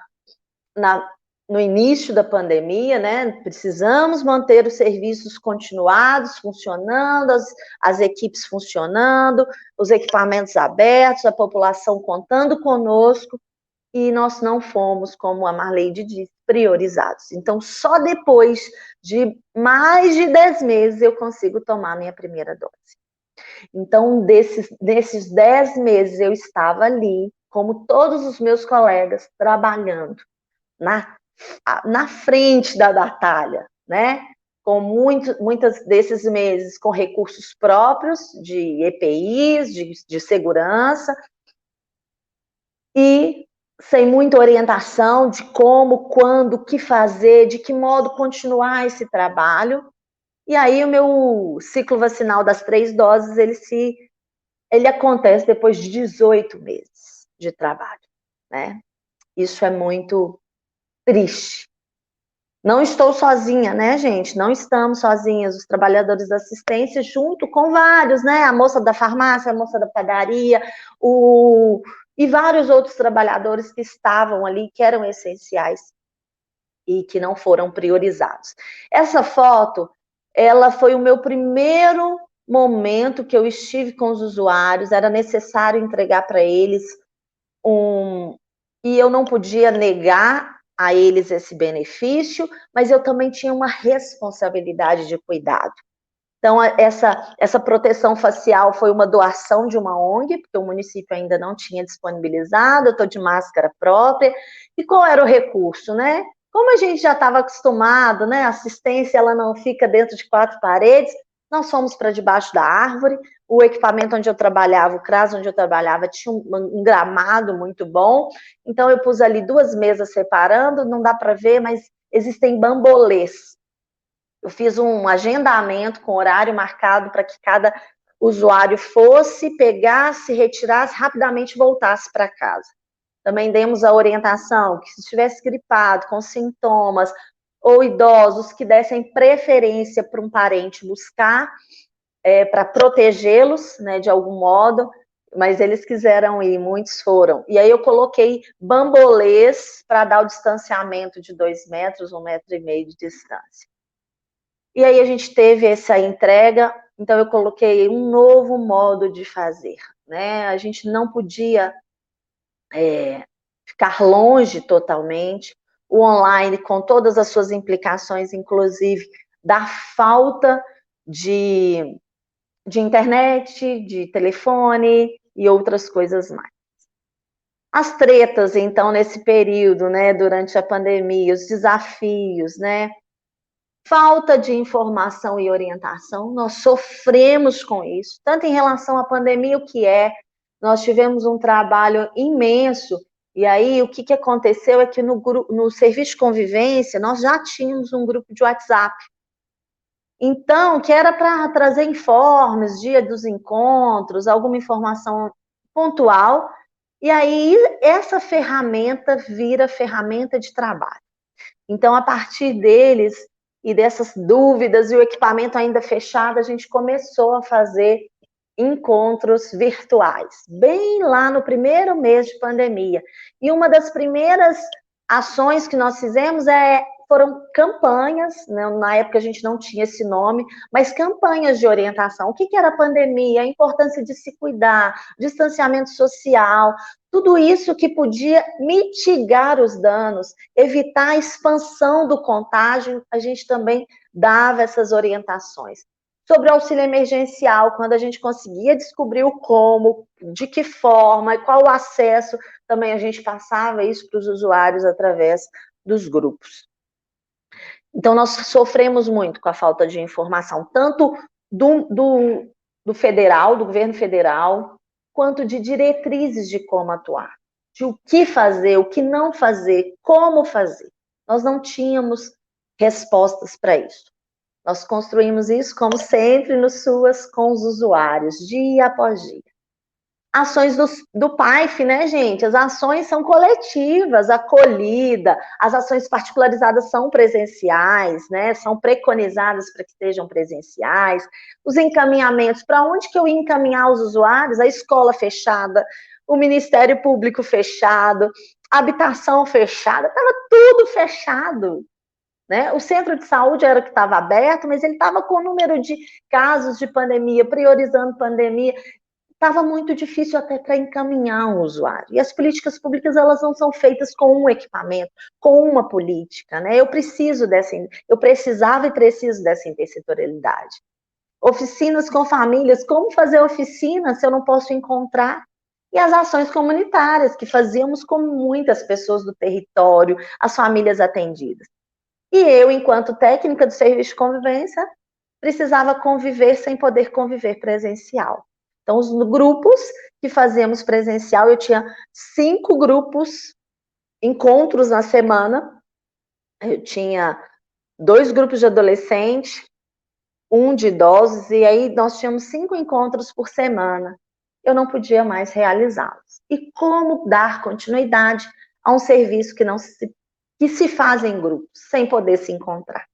no início da pandemia, né? Precisamos manter os serviços continuados, funcionando, as equipes funcionando, os equipamentos abertos, a população contando conosco, e nós não fomos, como a Marleide disse, priorizados. Então, só depois de mais de 10 meses eu consigo tomar minha primeira dose. Então, desses 10 meses eu estava ali, como todos os meus colegas, trabalhando na frente da batalha, né? Com muitos desses meses com recursos próprios de EPIs, de segurança, e sem muita orientação de como, quando, o que fazer, de que modo continuar esse trabalho. E aí o meu ciclo vacinal das 3 doses, ele acontece depois de 18 meses de trabalho, né? Isso é muito triste. Não estou sozinha, né, gente? Não estamos sozinhas, os trabalhadores da assistência, junto com vários, né? A moça da farmácia, a moça da padaria, e vários outros trabalhadores que estavam ali, que eram essenciais e que não foram priorizados. Essa foto, ela foi o meu primeiro momento que eu estive com os usuários, era necessário entregar para eles e eu não podia negar a eles esse benefício, mas eu também tinha uma responsabilidade de cuidado. Então, essa proteção facial foi uma doação de uma ONG, porque o município ainda não tinha disponibilizado, eu estou de máscara própria. E qual era o recurso, né? Como a gente já estava acostumado, né? A assistência, ela não fica dentro de 4 paredes, nós fomos para debaixo da árvore, o equipamento onde eu trabalhava, o CRAS onde eu trabalhava, tinha um gramado muito bom, então eu pus ali 2 mesas separando, não dá para ver, mas existem bambolês. Eu fiz um agendamento com horário marcado para que cada usuário fosse, pegasse, retirasse, rapidamente voltasse para casa. também demos a orientação que se estivesse gripado, com sintomas, ou idosos, que dessem preferência para um parente buscar, para protegê-los, né, de algum modo, mas eles quiseram ir, muitos foram. E aí eu coloquei bambolês para dar o distanciamento de 2 metros, 1,5 metro de distância. E aí a gente teve essa entrega, então eu coloquei um novo modo de fazer, né? A gente não podia ficar longe totalmente, o online com todas as suas implicações, inclusive da falta de internet, de telefone e outras coisas mais. As tretas, então, nesse período, né, durante a pandemia, os desafios, né, falta de informação e orientação, nós sofremos com isso, tanto em relação à pandemia, o que nós tivemos um trabalho imenso, e aí o que aconteceu é que no serviço de convivência, nós já tínhamos um grupo de WhatsApp, então, que era para trazer informes, dia dos encontros, alguma informação pontual, e aí essa ferramenta vira ferramenta de trabalho. Então, a partir deles e dessas dúvidas e o equipamento ainda fechado, a gente começou a fazer encontros virtuais, bem lá no primeiro mês de pandemia. E uma das primeiras ações que nós fizemos foram campanhas, né? Na época a gente não tinha esse nome, mas campanhas de orientação. O que era a pandemia, a importância de se cuidar, distanciamento social, tudo isso que podia mitigar os danos, evitar a expansão do contágio, a gente também dava essas orientações. Sobre o auxílio emergencial, quando a gente conseguia descobrir o como, de que forma e qual o acesso, também a gente passava isso para os usuários através dos grupos. Então, nós sofremos muito com a falta de informação, tanto do federal, do governo federal, quanto de diretrizes de como atuar, de o que fazer, o que não fazer, como fazer. Nós não tínhamos respostas para isso. Nós construímos isso, como sempre, no SUAS, com os usuários, dia após dia. Ações do PAIF, né, gente? As ações são coletivas, acolhida, as ações particularizadas são presenciais, né? São preconizadas para que sejam presenciais. Os encaminhamentos, para onde que eu ia encaminhar os usuários? A escola fechada, o Ministério Público fechado, a habitação fechada, estava tudo fechado. Né? O centro de saúde era que estava aberto, mas ele estava com o número de casos de pandemia, priorizando pandemia. Estava muito difícil até para encaminhar o usuário. E as políticas públicas, elas não são feitas com um equipamento, com uma política, né? Eu precisava e preciso dessa intersetorialidade. Oficinas com famílias, como fazer oficina se eu não posso encontrar? E as ações comunitárias, que fazíamos com muitas pessoas do território, as famílias atendidas. E eu, enquanto técnica do serviço de convivência, precisava conviver sem poder conviver presencial. Então, os grupos que fazíamos presencial, eu tinha 5 grupos, encontros na semana, eu tinha 2 grupos de adolescentes, 1 de idosos, e aí nós tínhamos 5 encontros por semana. Eu não podia mais realizá-los. E como dar continuidade a um serviço que se faz em grupos, sem poder se encontrar?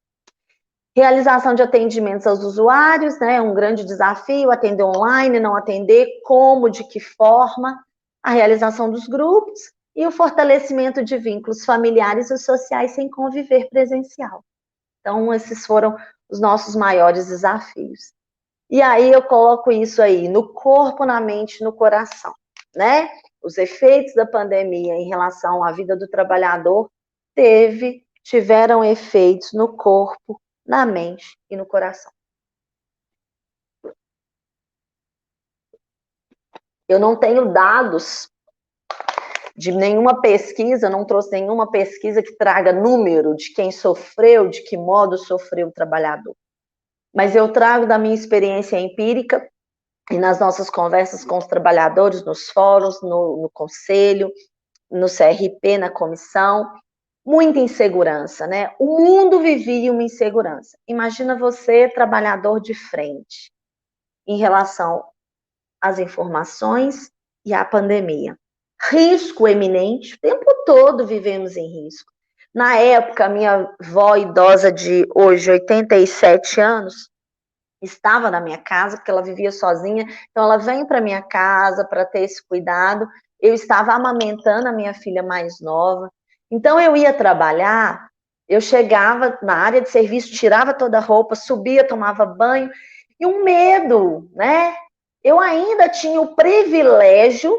Realização de atendimentos aos usuários, né? Um grande desafio, atender online, não atender, como, de que forma, a realização dos grupos e o fortalecimento de vínculos familiares e sociais sem conviver presencial. Então, esses foram os nossos maiores desafios. E aí eu coloco isso aí, no corpo, na mente, no coração, né? Os efeitos da pandemia em relação à vida do trabalhador tiveram efeitos no corpo, na mente e no coração. Eu não tenho dados de nenhuma pesquisa, não trouxe nenhuma pesquisa que traga número de quem sofreu, de que modo sofreu o trabalhador. Mas eu trago da minha experiência empírica e nas nossas conversas com os trabalhadores, nos fóruns, no conselho, no CRP, na comissão, muita insegurança, né? O mundo vivia uma insegurança. Imagina você, trabalhador de frente, em relação às informações e à pandemia. risco eminente, o tempo todo vivemos em risco. Na época, a minha avó idosa de hoje, 87 anos, estava na minha casa, porque ela vivia sozinha, então ela vem para minha casa para ter esse cuidado. Eu estava amamentando a minha filha mais nova, então eu ia trabalhar, eu chegava na área de serviço, tirava toda a roupa, subia, tomava banho, e um medo, né? Eu ainda tinha o privilégio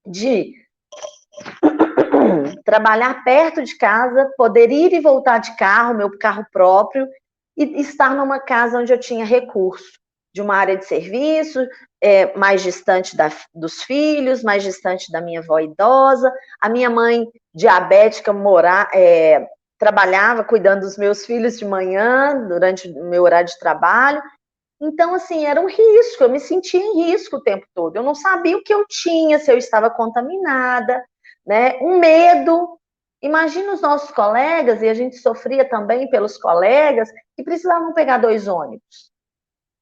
de trabalhar perto de casa, poder ir e voltar de carro, meu carro próprio, e estar numa casa onde eu tinha recurso, de uma área de serviço, mais distante dos filhos, mais distante da minha avó idosa, a minha mãe diabética trabalhava cuidando dos meus filhos de manhã, durante o meu horário de trabalho. Então, assim, era um risco, eu me sentia em risco o tempo todo. Eu não sabia o que eu tinha, se eu estava contaminada, né? Um medo. Imagina os nossos colegas, e a gente sofria também pelos colegas, que precisavam pegar 2 ônibus,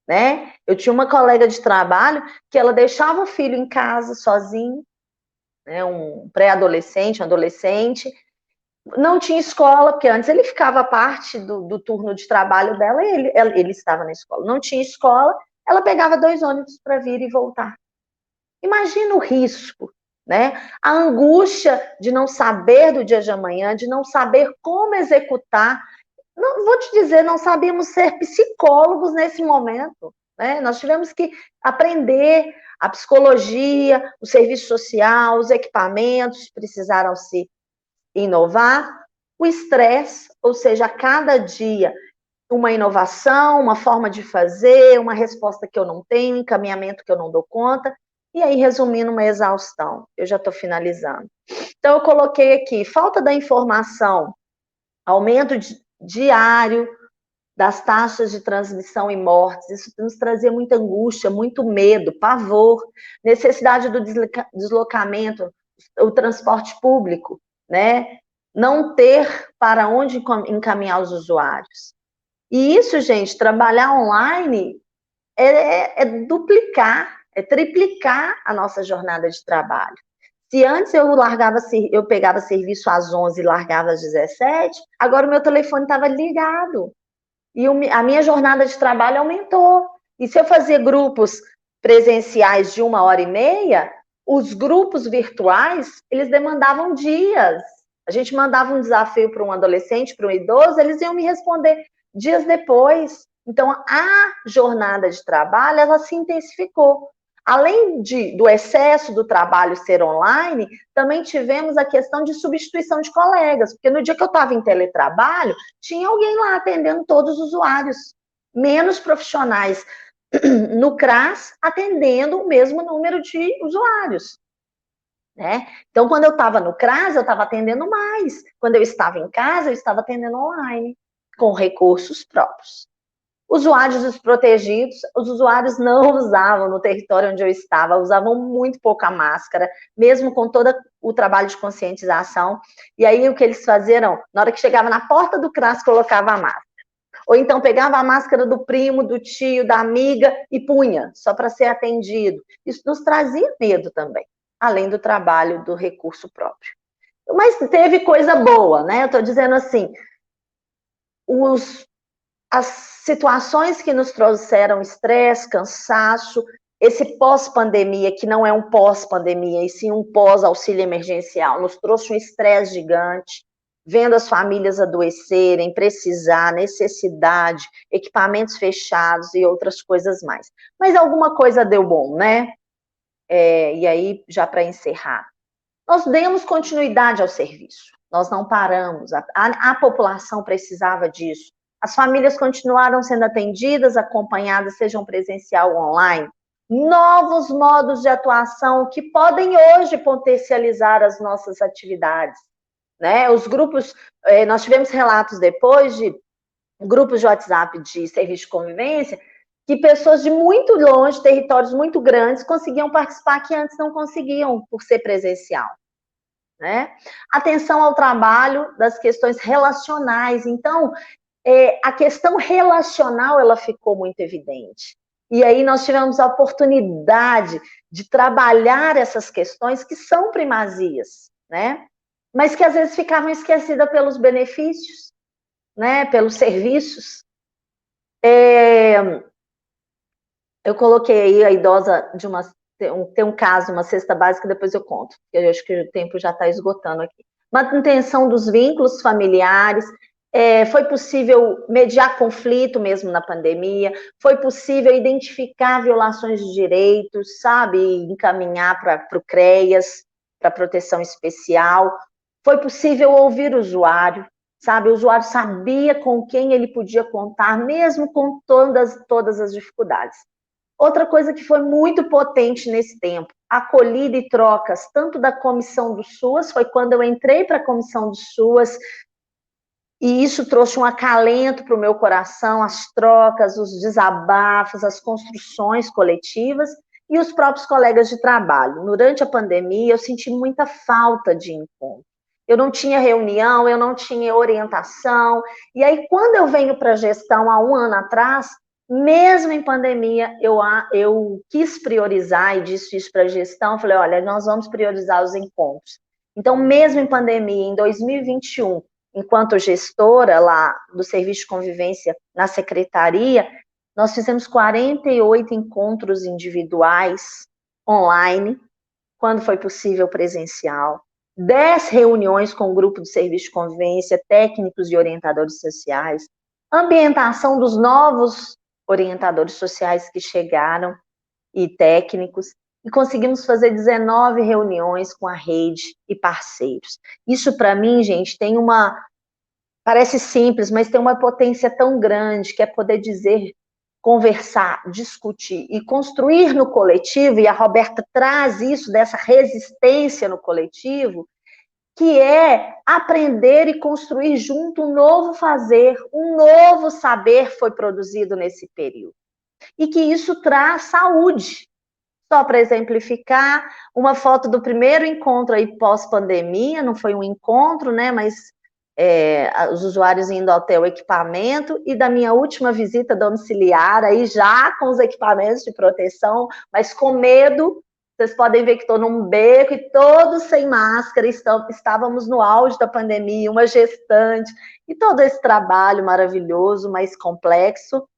né? Eu tinha uma colega de trabalho que ela deixava o filho em casa sozinho, né? Um pré-adolescente, um adolescente, não tinha escola, porque antes ele ficava parte do turno de trabalho dela e ele estava na escola. Não tinha escola, ela pegava 2 ônibus para vir e voltar. Imagina o risco, né? A angústia de não saber do dia de amanhã, de não saber como executar. Não, vou te dizer, não sabíamos ser psicólogos nesse momento, né? Nós tivemos que aprender a psicologia, o serviço social, os equipamentos precisaram se inovar, o estresse, ou seja, a cada dia uma inovação, uma forma de fazer, uma resposta que eu não tenho, um encaminhamento que eu não dou conta, e aí, resumindo, uma exaustão. Eu já estou finalizando. Então, eu coloquei aqui, falta da informação, aumento diário das taxas de transmissão e mortes, isso nos trazia muita angústia, muito medo, pavor, necessidade do deslocamento, o transporte público, né? Não ter para onde encaminhar os usuários. E isso, gente, trabalhar online é duplicar, é triplicar a nossa jornada de trabalho. Se antes eu pegava serviço às 11 e largava às 17, agora o meu telefone estava ligado. E a minha jornada de trabalho aumentou. E se eu fazia grupos presenciais de 1h30, os grupos virtuais, eles demandavam dias. A gente mandava um desafio para um adolescente, para um idoso, eles iam me responder dias depois. Então, a jornada de trabalho, ela se intensificou. Além do excesso do trabalho ser online, também tivemos a questão de substituição de colegas, porque no dia que eu estava em teletrabalho, tinha alguém lá atendendo todos os usuários, menos profissionais no CRAS atendendo o mesmo número de usuários. Né? Então, quando eu estava no CRAS, eu estava atendendo mais. Quando eu estava em casa, eu estava atendendo online, com recursos próprios. Usuários desprotegidos, os usuários não usavam no território onde eu estava, usavam muito pouca máscara, mesmo com todo o trabalho de conscientização. E aí o que eles faziam, na hora que chegava na porta do CRAS, colocava a máscara. Ou então pegava a máscara do primo, do tio, da amiga e punha, só para ser atendido. Isso nos trazia medo também, além do trabalho do recurso próprio. Mas teve coisa boa, né? Eu estou dizendo assim, as situações que nos trouxeram estresse, cansaço, esse pós-pandemia, que não é um pós-pandemia, e sim um pós-auxílio emergencial, nos trouxe um estresse gigante, vendo as famílias adoecerem, precisar, necessidade, equipamentos fechados e outras coisas mais. Mas alguma coisa deu bom, né? E aí, já para encerrar, nós demos continuidade ao serviço, nós não paramos, a população precisava disso. As famílias continuaram sendo atendidas, acompanhadas, sejam presencial ou online. Novos modos de atuação que podem hoje potencializar as nossas atividades. Né? Os grupos, nós tivemos relatos depois de grupos de WhatsApp de serviço de convivência, que pessoas de muito longe, territórios muito grandes, conseguiam participar que antes não conseguiam por ser presencial. Né? Atenção ao trabalho das questões relacionais. Então, a questão relacional ela ficou muito evidente. E aí nós tivemos a oportunidade de trabalhar essas questões que são primazias, né? Mas que às vezes ficavam esquecidas pelos benefícios, né? Pelos serviços. Eu coloquei aí a idosa tem um caso, uma cesta básica, depois eu conto, porque eu acho que o tempo já está esgotando aqui. Manutenção dos vínculos familiares, foi possível mediar conflito mesmo na pandemia, foi possível identificar violações de direitos, sabe, e encaminhar para o CREAS, para proteção especial, foi possível ouvir o usuário, sabe, o usuário sabia com quem ele podia contar, mesmo com todas as dificuldades. Outra coisa que foi muito potente nesse tempo, acolhida e trocas, tanto da comissão do SUAS, foi quando eu entrei para a comissão do SUAS, e isso trouxe um acalento para o meu coração, as trocas, os desabafos, as construções coletivas e os próprios colegas de trabalho. Durante a pandemia, eu senti muita falta de encontro. Eu não tinha reunião, eu não tinha orientação, e aí quando eu venho para a gestão há um ano atrás, mesmo em pandemia, eu quis priorizar e disse isso para a gestão, falei, olha, nós vamos priorizar os encontros. Então, mesmo em pandemia, em 2021, enquanto gestora lá do Serviço de Convivência na Secretaria, nós fizemos 48 encontros individuais online, quando foi possível presencial, 10 reuniões com o grupo do Serviço de Convivência, técnicos e orientadores sociais, ambientação dos novos orientadores sociais que chegaram e técnicos, e conseguimos fazer 19 reuniões com a rede e parceiros. Isso, para mim, gente, parece simples, mas tem uma potência tão grande, que é poder dizer, conversar, discutir e construir no coletivo, e a Roberta traz isso, dessa resistência no coletivo, que é aprender e construir junto um novo fazer, um novo saber foi produzido nesse período. E que isso traz saúde. Só para exemplificar, uma foto do primeiro encontro aí pós-pandemia, não foi um encontro, né, mas os usuários indo até o equipamento, e da minha última visita domiciliar, aí já com os equipamentos de proteção, mas com medo. Vocês podem ver que estou num beco e todos sem máscara, estávamos no auge da pandemia, uma gestante, e todo esse trabalho maravilhoso, mas complexo.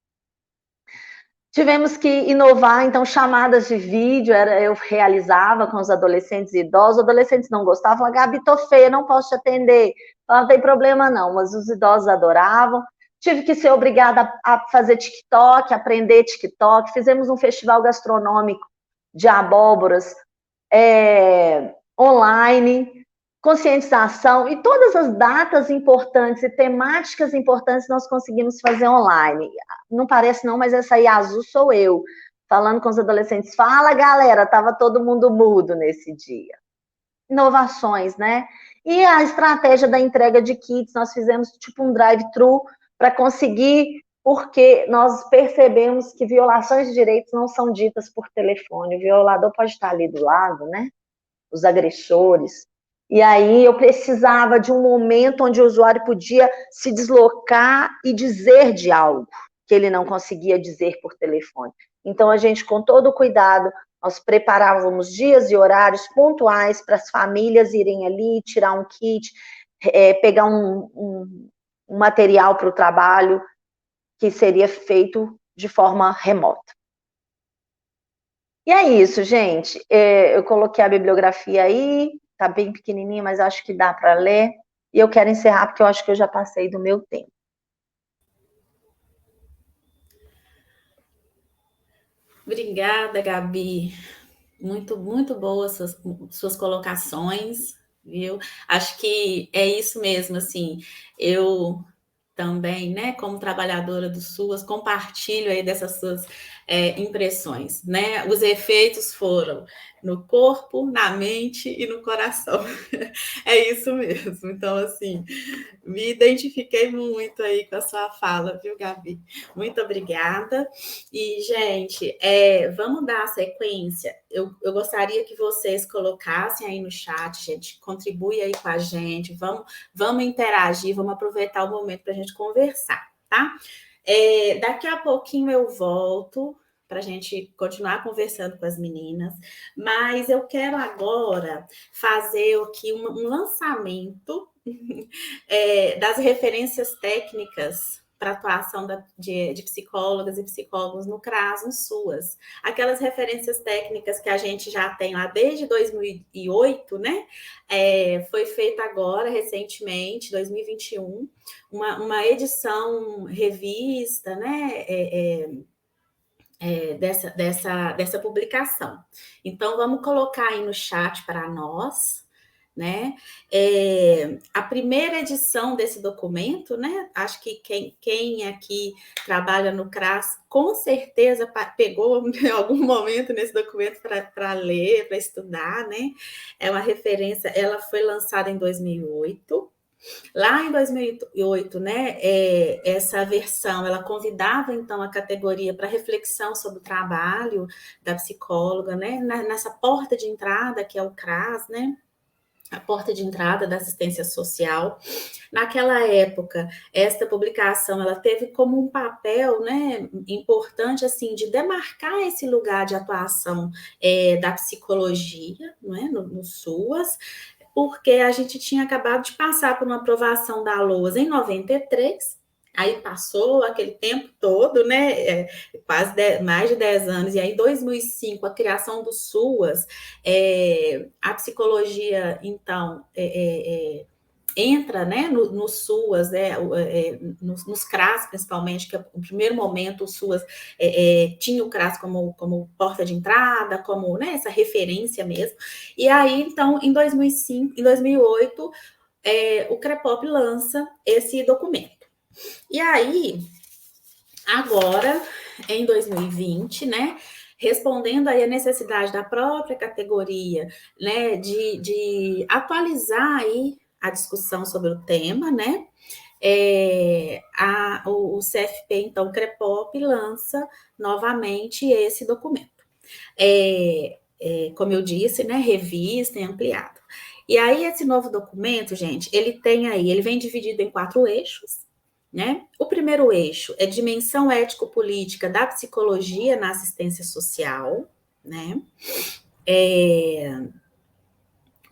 Tivemos que inovar, então, chamadas de vídeo, eu realizava com os adolescentes e idosos, os adolescentes não gostavam, falavam, Gabi, tô feia, não posso te atender. Não tem problema não, mas os idosos adoravam. Tive que ser obrigada a fazer TikTok, aprender TikTok, fizemos um festival gastronômico de abóboras online, conscientização, e todas as datas importantes e temáticas importantes nós conseguimos fazer online. Não parece não, mas essa aí azul sou eu, falando com os adolescentes. Fala, galera, estava todo mundo mudo nesse dia. Inovações, né? E a estratégia da entrega de kits, nós fizemos tipo um drive-thru para conseguir, porque nós percebemos que violações de direitos não são ditas por telefone, o violador pode estar ali do lado, né? Os agressores. E aí eu precisava de um momento onde o usuário podia se deslocar e dizer de algo que ele não conseguia dizer por telefone. Então, a gente, com todo o cuidado, nós preparávamos dias e horários pontuais para as famílias irem ali, tirar um kit, pegar um material para o trabalho que seria feito de forma remota. E é isso, gente. Eu coloquei a bibliografia aí, tá bem pequenininha, mas acho que dá para ler. E eu quero encerrar, porque eu acho que eu já passei do meu tempo. Obrigada, Gabi. Muito, muito boas suas colocações, viu? Acho que é isso mesmo, assim, eu também, né, como trabalhadora do SUAS, compartilho aí dessas suas impressões, né? Os efeitos foram no corpo, na mente e no coração. É isso mesmo. Então, assim, me identifiquei muito aí com a sua fala, viu, Gabi? Muito obrigada. E, gente, vamos dar a sequência. Eu gostaria que vocês colocassem aí no chat, gente, contribui aí com a gente, vamos interagir, vamos aproveitar o momento para a gente conversar, tá? Daqui a pouquinho eu volto para a gente continuar conversando com as meninas, mas eu quero agora fazer aqui um lançamento das referências técnicas para atuação de psicólogas e psicólogos no CRAS, no SUAS. Aquelas referências técnicas que a gente já tem lá desde 2008, né? Foi feita agora, recentemente, 2021, uma edição revista, né? Dessa publicação. Então, vamos colocar aí no chat para nós, né? A primeira edição desse documento, né? Acho que quem aqui trabalha no CRAS, com certeza pegou em algum momento nesse documento para ler, para estudar, né? É uma referência, ela foi lançada em 2008. Lá em 2008, né, essa versão, ela convidava, então, a categoria para reflexão sobre o trabalho da psicóloga, né, nessa porta de entrada, que é o CRAS, né, a porta de entrada da assistência social. Naquela época, esta publicação, ela teve como um papel, né, importante, assim, de demarcar esse lugar de atuação da psicologia, né, no SUAS, porque a gente tinha acabado de passar por uma aprovação da LOAS em 93, aí passou aquele tempo todo, né, quase mais de 10 anos, e aí em 2005, a criação do SUAS, a psicologia, então, entra, né, no SUAS, né, nos CRAS, principalmente, que o primeiro momento o SUAS tinha o CRAS como porta de entrada, como, né, essa referência mesmo. E aí, então, em 2008, o CREPOP lança esse documento. E aí, agora, em 2020, né, respondendo aí a necessidade da própria categoria, né, de atualizar aí a discussão sobre o tema, né, o CFP, então, o CREPOP, lança novamente esse documento. Como eu disse, né, revista e ampliado. E aí, esse novo documento, gente, ele vem dividido em 4 eixos, né? O primeiro eixo é dimensão ético-política da psicologia na assistência social, né?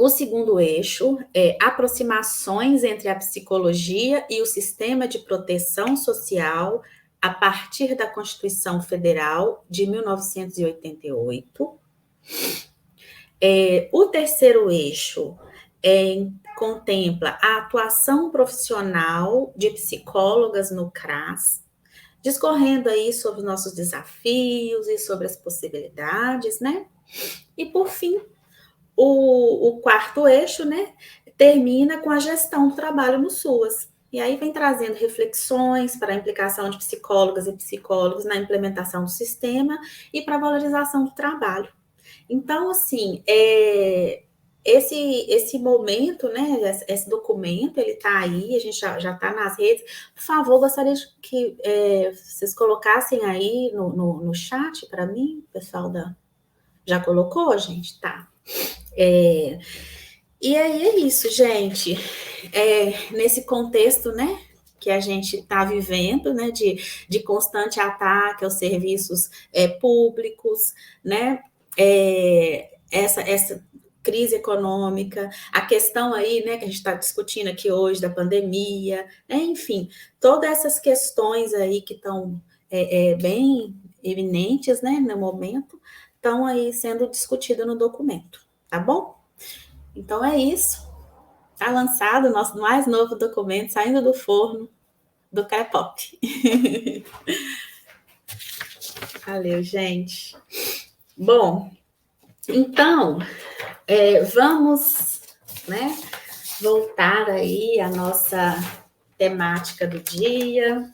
O segundo eixo é aproximações entre a psicologia e o sistema de proteção social a partir da Constituição Federal de 1988. O terceiro eixo contempla a atuação profissional de psicólogas no CRAS, discorrendo aí sobre os nossos desafios e sobre as possibilidades, né? E, por fim, o quarto eixo, né, termina com a gestão do trabalho no SUAS. E aí vem trazendo reflexões para a implicação de psicólogas e psicólogos na implementação do sistema e para a valorização do trabalho. Então, assim, esse momento, né, esse documento, ele está aí, a gente já está nas redes. Por favor, gostaria que vocês colocassem aí no chat para mim, pessoal Já colocou, gente? Tá. E aí é isso, gente. Nesse contexto, né, que a gente está vivendo, né, de constante ataque aos serviços públicos, né, essa crise econômica, a questão aí, né, que a gente está discutindo aqui hoje da pandemia, né, enfim, todas essas questões aí que estão bem eminentes, né, no momento, estão aí sendo discutidas no documento, tá bom? Então é isso. Está lançado o nosso mais novo documento, saindo do forno do CREPOP. Valeu, gente. Bom, então, vamos, né, voltar aí à nossa temática do dia.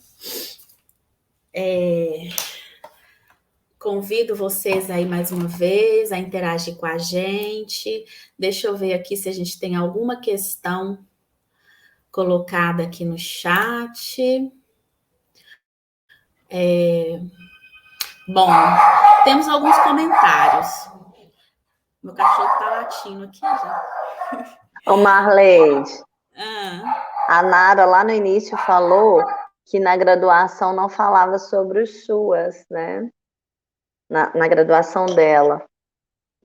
Convido vocês aí mais uma vez a interagir com a gente. Deixa eu ver aqui se a gente tem alguma questão colocada aqui no chat. Bom, temos alguns comentários. Meu cachorro está latindo aqui já. Ô, Marleide, a Nara lá no início falou que na graduação não falava sobre os SUAS, né? na graduação dela.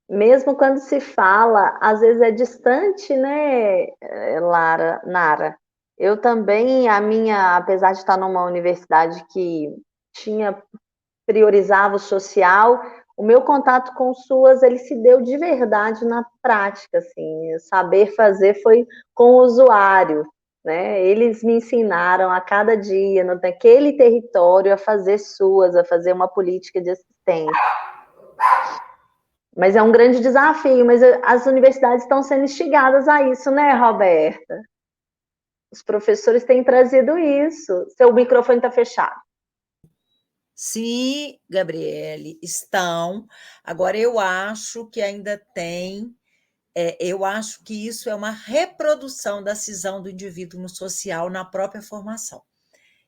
Mesmo quando se fala, às vezes é distante, né, Nara? Eu também, apesar de estar numa universidade que priorizava o social, o meu contato com o SUAS, ele se deu de verdade na prática, assim, saber fazer foi com o usuário, né? Eles me ensinaram a cada dia, naquele território, a fazer SUAS, a fazer uma política de assistência. Mas é um grande desafio, mas as universidades estão sendo instigadas a isso, né, Roberta? Os professores têm trazido isso. Seu microfone está fechado. Sim, Gabriele, estão. Agora, eu acho que ainda tem. Eu acho que isso é uma reprodução da cisão do indivíduo no social na própria formação.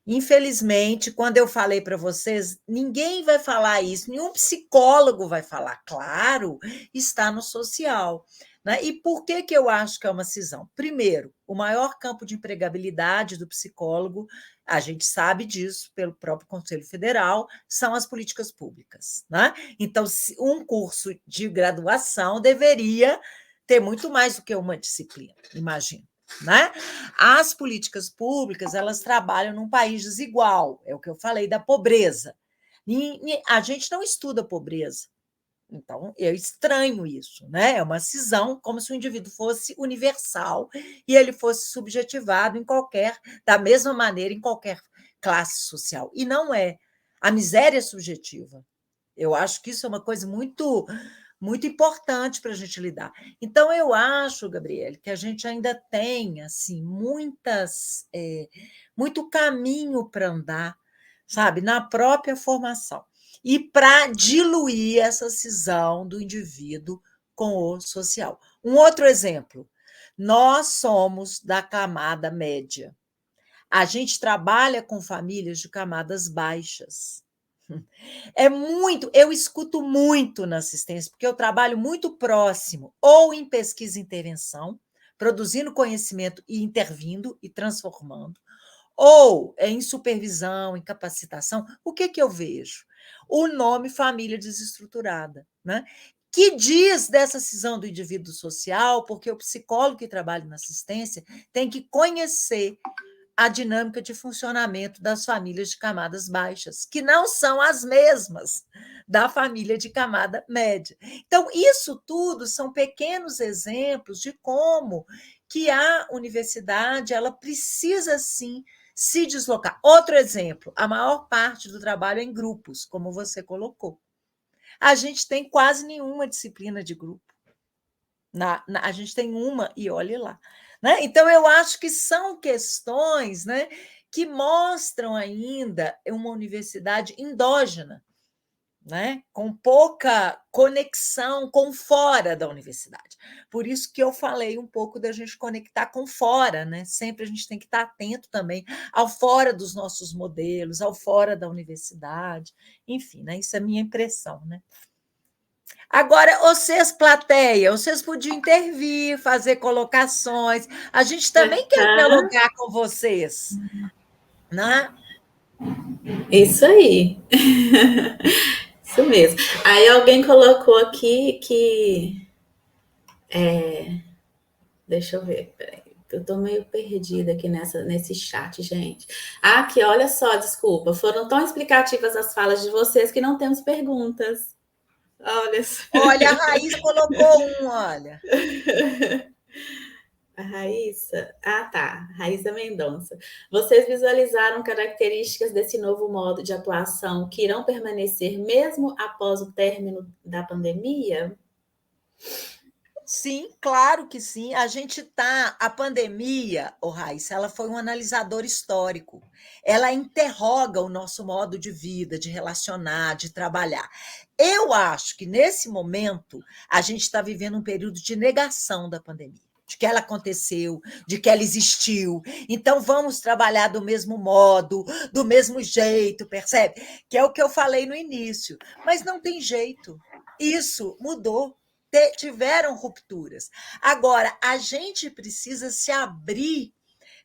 Infelizmente, quando eu falei para vocês, ninguém vai falar isso, nenhum psicólogo vai falar. Claro, está no social. Né? E por que eu acho que é uma cisão? Primeiro, o maior campo de empregabilidade do psicólogo, a gente sabe disso pelo próprio Conselho Federal, são as políticas públicas. Né? Então, um curso de graduação deveria ter muito mais do que uma disciplina, imagino. Né? As políticas públicas, elas trabalham num país desigual, é o que eu falei da pobreza. A gente não estuda pobreza, então eu estranho isso, né? É uma cisão, como se o indivíduo fosse universal e ele fosse subjetivado da mesma maneira, em qualquer classe social. E não é. A miséria é subjetiva. Eu acho que isso é uma coisa muito importante para a gente lidar. Então, eu acho, Gabriele, que a gente ainda tem assim, muito caminho para andar, sabe, na própria formação. E para diluir essa cisão do indivíduo com o social. Um outro exemplo: nós somos da camada média. A gente trabalha com famílias de camadas baixas. Eu escuto muito na assistência, porque eu trabalho muito próximo, ou em pesquisa e intervenção, produzindo conhecimento e intervindo e transformando, ou em supervisão, em capacitação. O que eu vejo? O nome família desestruturada, né? Que diz dessa cisão do indivíduo social, porque o psicólogo que trabalha na assistência tem que conhecer a dinâmica de funcionamento das famílias de camadas baixas, que não são as mesmas da família de camada média. Então, isso tudo são pequenos exemplos de como que a universidade ela precisa, sim, se deslocar. Outro exemplo, a maior parte do trabalho é em grupos, como você colocou. A gente tem quase nenhuma disciplina de grupo. A gente tem uma e olhe lá. Né? Então, eu acho que são questões, né, que mostram ainda uma universidade endógena, né, com pouca conexão com fora da universidade. Por isso que eu falei um pouco da gente conectar com fora, né? Sempre a gente tem que estar atento também ao fora dos nossos modelos, ao fora da universidade, enfim, né? Isso é a minha impressão, né? Agora, vocês, plateia, vocês podiam intervir, fazer colocações. A gente também quer dialogar com vocês, né? Isso aí. Isso mesmo. Aí alguém colocou aqui que. Deixa eu ver, peraí. Eu tô meio perdida aqui nesse chat, gente. Aqui, olha só, desculpa. Foram tão explicativas as falas de vocês que não temos perguntas. Olha só. Olha, a Raiz colocou olha. A Raíssa? Ah, tá. Raíssa Mendonça. Vocês visualizaram características desse novo modo de atuação que irão permanecer mesmo após o término da pandemia? Sim, claro que sim. A pandemia, Raíssa, ela foi um analisador histórico. Ela interroga o nosso modo de vida, de relacionar, de trabalhar. Eu acho que nesse momento a gente está vivendo um período de negação da pandemia. De que ela aconteceu, de que ela existiu. Então, vamos trabalhar do mesmo modo, do mesmo jeito, percebe? Que é o que eu falei no início. Mas não tem jeito. Isso mudou. Tiveram rupturas. Agora, a gente precisa se abrir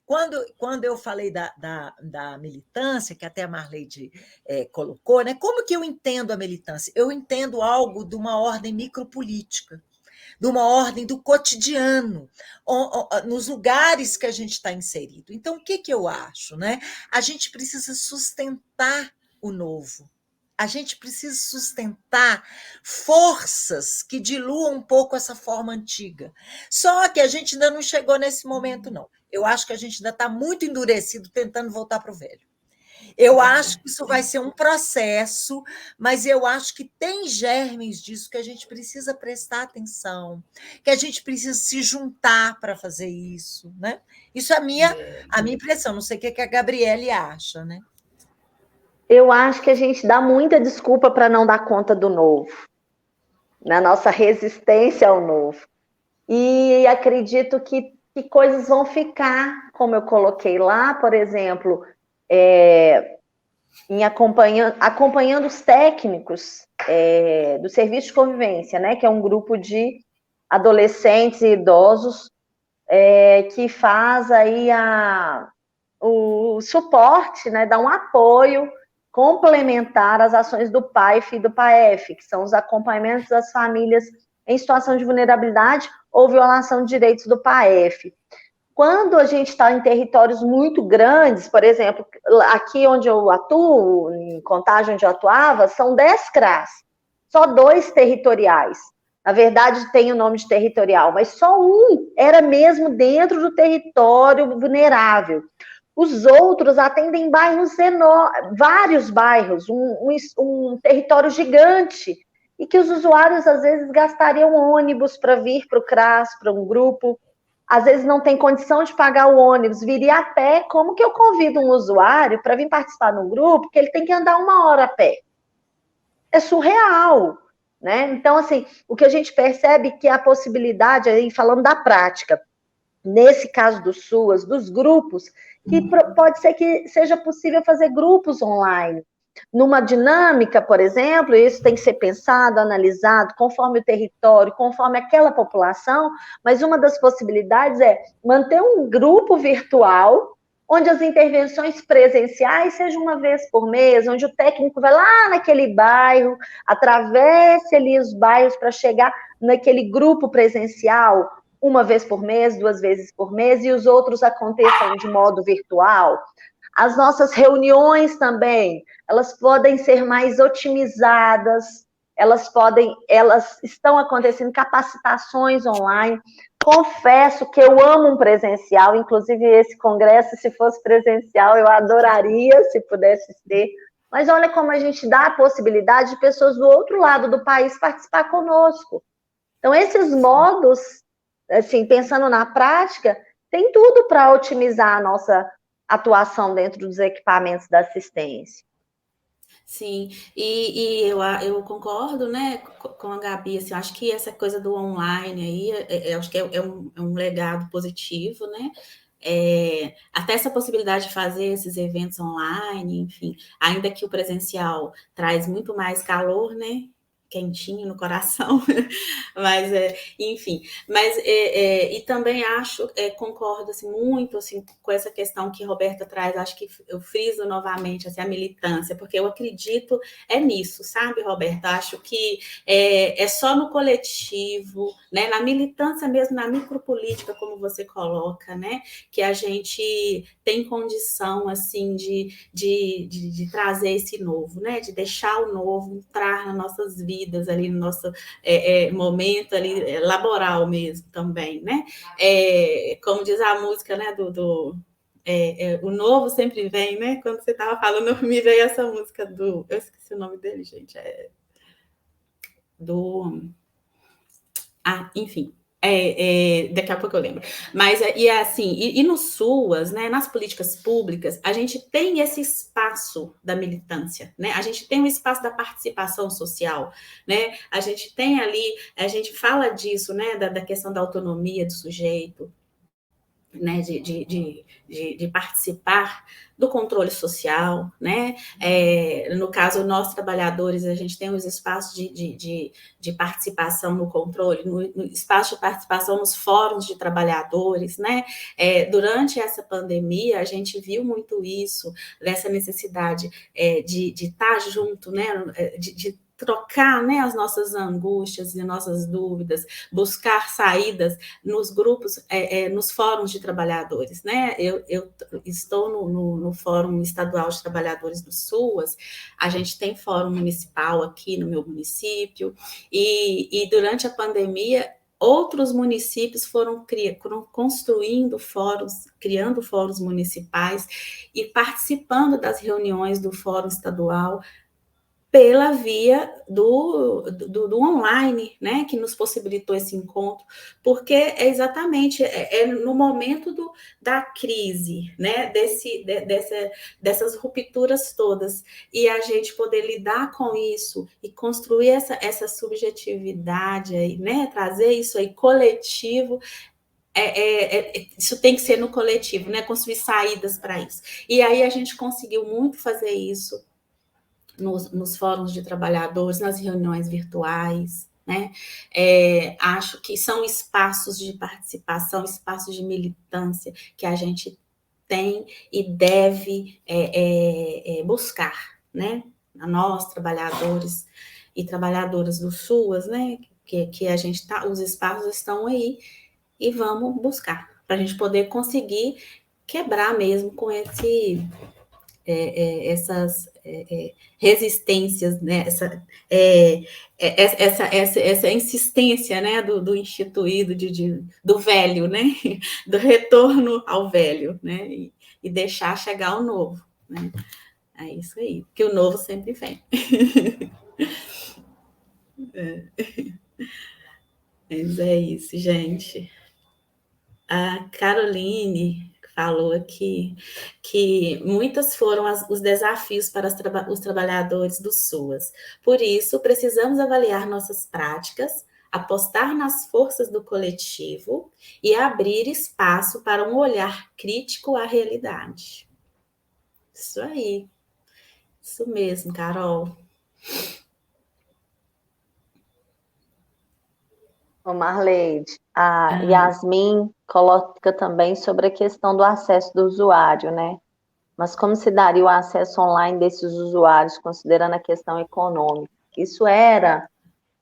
quando eu falei da militância, que até a Marleide colocou, né? Como que eu entendo a militância? Eu entendo algo de uma ordem micropolítica, de uma ordem do cotidiano, nos lugares que a gente está inserido. Então, o que eu acho? Né? A gente precisa sustentar o novo. A gente precisa sustentar forças que diluam um pouco essa forma antiga. Só que a gente ainda não chegou nesse momento, não. Eu acho que a gente ainda está muito endurecido tentando voltar para o velho. Eu acho que isso vai ser um processo, mas eu acho que tem germes disso que a gente precisa prestar atenção, que a gente precisa se juntar para fazer isso, né? Isso é a minha impressão, não sei o que a Gabriele acha, né? Eu acho que a gente dá muita desculpa para não dar conta do novo, na nossa resistência ao novo. E acredito que coisas vão ficar, como eu coloquei lá, por exemplo, acompanhando os técnicos do Serviço de Convivência, né, que é um grupo de adolescentes e idosos que faz aí o suporte, né, dá um apoio complementar às ações do PAIF e do PAEF, que são os acompanhamentos das famílias em situação de vulnerabilidade ou violação de direitos do PAEF. Quando a gente está em territórios muito grandes, por exemplo, aqui onde eu atuo, em Contagem onde eu atuava, são 10 CRAs, só 2 territoriais. Na verdade, tem o nome de territorial, mas só um era mesmo dentro do território vulnerável. Os outros atendem bairros enormes, vários bairros, um território gigante, e que os usuários, às vezes, gastariam ônibus para vir para o CRAS, para um grupo. Às vezes não tem condição de pagar o ônibus, viria a pé. Como que eu convido um usuário para vir participar de um grupo que ele tem que andar 1 hora a pé? É surreal, né? Então, assim, o que a gente percebe que a possibilidade, aí falando da prática, nesse caso do SUAS, dos grupos, que pode ser que seja possível fazer grupos online. Numa dinâmica, por exemplo, isso tem que ser pensado, analisado, conforme o território, conforme aquela população, mas uma das possibilidades é manter um grupo virtual, onde as intervenções presenciais sejam 1 vez por mês, onde o técnico vai lá naquele bairro, atravesse ali os bairros para chegar naquele grupo presencial, 1 vez por mês, 2 vezes por mês, e os outros aconteçam de modo virtual. As nossas reuniões também, elas podem ser mais otimizadas, elas estão acontecendo capacitações online. Confesso que eu amo um presencial, inclusive esse congresso, se fosse presencial, eu adoraria se pudesse ser. Mas olha como a gente dá a possibilidade de pessoas do outro lado do país participar conosco. Então, esses modos, assim, pensando na prática, tem tudo para otimizar a nossa atuação dentro dos equipamentos da assistência. Sim, e eu concordo, né, com a Gabi, assim, eu acho que essa coisa do online aí, acho que é um legado positivo, né, até essa possibilidade de fazer esses eventos online, enfim, ainda que o presencial traz muito mais calor, né, quentinho no coração, mas enfim, mas e também acho, concordo assim, muito assim, com essa questão que a Roberta traz, acho que eu friso novamente assim, a militância, porque eu acredito nisso, sabe, Roberta? Acho que é só no coletivo, né, na militância mesmo, na micropolítica, como você coloca, né, que a gente tem condição assim de trazer esse novo, né, de deixar o novo entrar nas nossas vidas ali no nosso momento ali laboral mesmo também, né? Como diz a música, né? O novo sempre vem, né? Quando você estava falando, me veio essa música eu esqueci o nome dele, gente. Enfim. Daqui a pouco eu lembro. Mas, assim, e no SUAS, né, nas políticas públicas, a gente tem esse espaço da militância, né? A gente tem um espaço da participação social, né? A gente tem ali, a gente fala disso, né, da questão da autonomia do sujeito, né, de participar do controle social, né? No caso, nós trabalhadores, a gente tem os espaços de participação no controle, no espaço de participação nos fóruns de trabalhadores, né? Durante essa pandemia, a gente viu muito isso, dessa necessidade de estar junto, né? De trocar, né, as nossas angústias e nossas dúvidas, buscar saídas nos grupos, nos fóruns de trabalhadores, né? Eu estou no Fórum Estadual de Trabalhadores do SUAS, a gente tem fórum municipal aqui no meu município, e durante a pandemia, outros municípios foram construindo fóruns, criando fóruns municipais e participando das reuniões do Fórum Estadual pela via do online, né, que nos possibilitou esse encontro, porque é exatamente no momento da crise, né, dessas rupturas todas, e a gente poder lidar com isso e construir essa subjetividade aí, né, trazer isso aí coletivo, isso tem que ser no coletivo, né, construir saídas para isso. E aí a gente conseguiu muito fazer isso nos fóruns de trabalhadores, nas reuniões virtuais, né? Acho que são espaços de participação, espaços de militância que a gente tem e deve buscar, né? A nós, trabalhadores e trabalhadoras do SUAS, né? Que a gente tá, os espaços estão aí e vamos buscar para a gente poder conseguir quebrar mesmo com essas resistências, né? Essa insistência, né? do instituído, do velho, né? Do retorno ao velho, né? E deixar chegar o novo, né? É isso aí, porque o novo sempre vem. Mas é isso, gente. A Caroline falou aqui que muitas foram os desafios para os trabalhadores do SUAS. Por isso, precisamos avaliar nossas práticas, apostar nas forças do coletivo e abrir espaço para um olhar crítico à realidade. Isso aí. Isso mesmo, Carol. Ô Marleide, a Yasmin coloca também sobre a questão do acesso do usuário, né? Mas como se daria o acesso online desses usuários, considerando a questão econômica? Isso era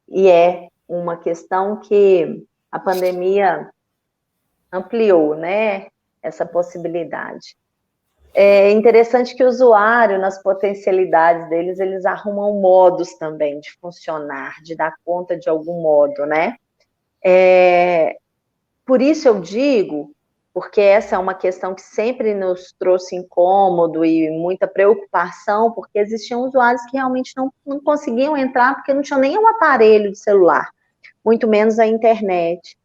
e é uma questão que a pandemia ampliou, né? Essa possibilidade. É interessante que o usuário, nas potencialidades deles, eles arrumam modos também de funcionar, de dar conta de algum modo, né? Por isso eu digo, porque essa é uma questão que sempre nos trouxe incômodo e muita preocupação, porque existiam usuários que realmente não conseguiam entrar porque não tinham nenhum aparelho de celular, muito menos a internet.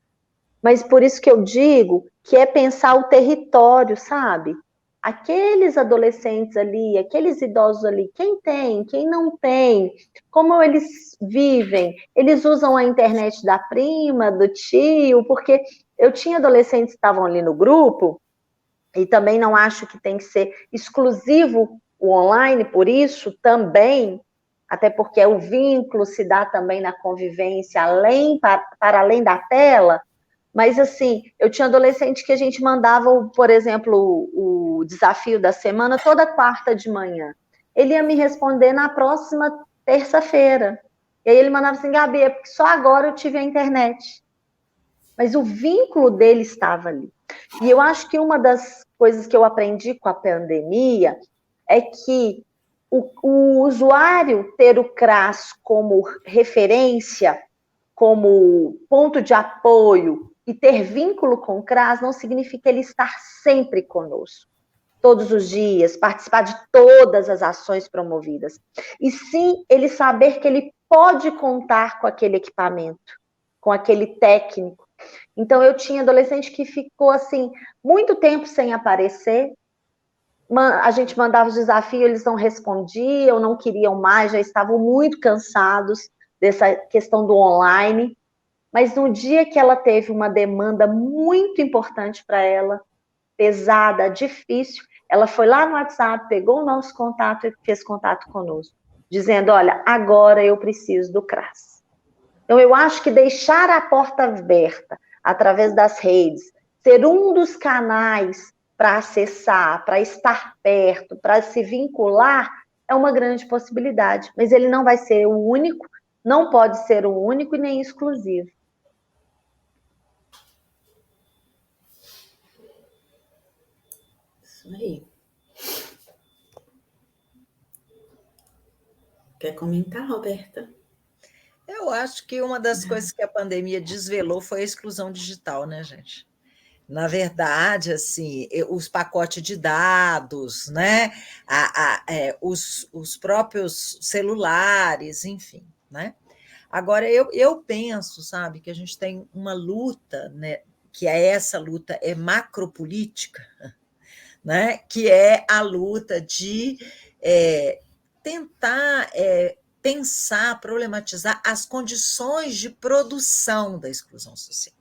Mas por isso que eu digo que é pensar o território, sabe? Aqueles adolescentes ali, aqueles idosos ali, quem tem, quem não tem, como eles vivem, eles usam a internet da prima, do tio, porque eu tinha adolescentes que estavam ali no grupo, e também não acho que tem que ser exclusivo o online, por isso também, até porque o vínculo se dá também na convivência, para além da tela. Mas, assim, eu tinha adolescente que a gente mandava, por exemplo, o desafio da semana toda quarta de manhã. Ele ia me responder na próxima terça-feira. E aí ele mandava assim, Gabi, é porque só agora eu tive a internet. Mas o vínculo dele estava ali. E eu acho que uma das coisas que eu aprendi com a pandemia é que o usuário ter o CRAS como referência, como ponto de apoio, e ter vínculo com o CRAS não significa ele estar sempre conosco, todos os dias, participar de todas as ações promovidas. E sim, ele saber que ele pode contar com aquele equipamento, com aquele técnico. Então, eu tinha adolescente que ficou, assim, muito tempo sem aparecer. A gente mandava os desafios, eles não respondiam, não queriam mais, já estavam muito cansados dessa questão do online. Mas no dia que ela teve uma demanda muito importante para ela, pesada, difícil, ela foi lá no WhatsApp, pegou o nosso contato e fez contato conosco, dizendo, olha, agora eu preciso do CRAS. Então, eu acho que deixar a porta aberta, através das redes, ser um dos canais para acessar, para estar perto, para se vincular, é uma grande possibilidade. Mas ele não vai ser o único, não pode ser o único e nem exclusivo. Isso aí. Quer comentar, Roberta? Eu acho que uma das coisas que a pandemia desvelou foi a exclusão digital, né, gente? Na verdade, assim, os pacotes de dados, né? Os próprios celulares, enfim, né? Agora, eu penso, sabe, que a gente tem uma luta, né? Que essa luta é macropolítica, né? Que é a luta de tentar pensar, problematizar as condições de produção da exclusão social,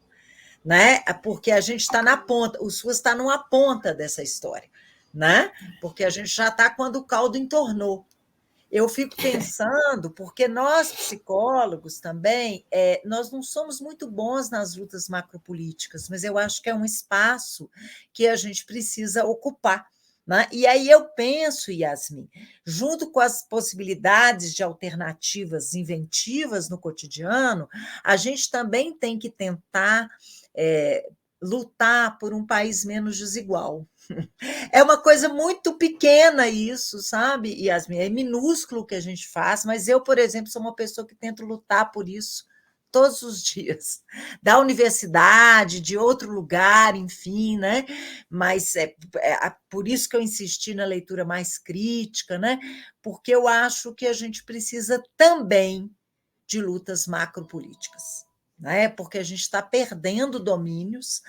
né? Porque a gente está na ponta, o SUAS está numa ponta dessa história, né? Porque a gente já está quando o caldo entornou. Eu fico pensando, porque nós, psicólogos também, nós não somos muito bons nas lutas macropolíticas, mas eu acho que é um espaço que a gente precisa ocupar. Né? E aí eu penso, Yasmin, junto com as possibilidades de alternativas inventivas no cotidiano, a gente também tem que tentar lutar por um país menos desigual. É uma coisa muito pequena isso, sabe, Yasmin? É minúsculo o que a gente faz, mas eu, por exemplo, sou uma pessoa que tento lutar por isso todos os dias, da universidade, de outro lugar, enfim, né? Mas por isso que eu insisti na leitura mais crítica, né? Porque eu acho que a gente precisa também de lutas macropolíticas, né? Porque a gente está perdendo domínios,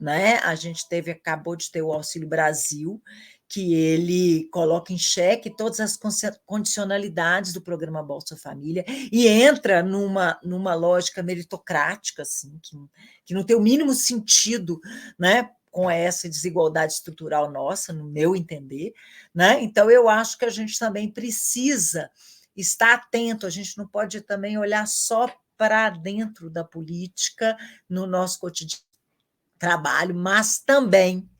né? A gente acabou de ter o Auxílio Brasil, que ele coloca em xeque todas as condicionalidades do programa Bolsa Família e entra numa lógica meritocrática, assim, que não tem o mínimo sentido, né? Com essa desigualdade estrutural nossa, no meu entender, né? Então, eu acho que a gente também precisa estar atento, a gente não pode também olhar só para dentro da política, no nosso cotidiano trabalho, mas também,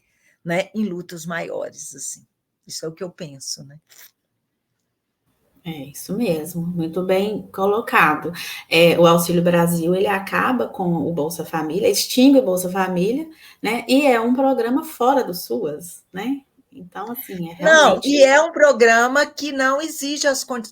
né, em lutas maiores, assim. Isso é o que eu penso, né? É isso mesmo, muito bem colocado. O Auxílio Brasil, ele acaba com o Bolsa Família, extingue o Bolsa Família, né? E é um programa fora do SUAS, né? Então, assim, é Não, realmente... e é um programa que não exige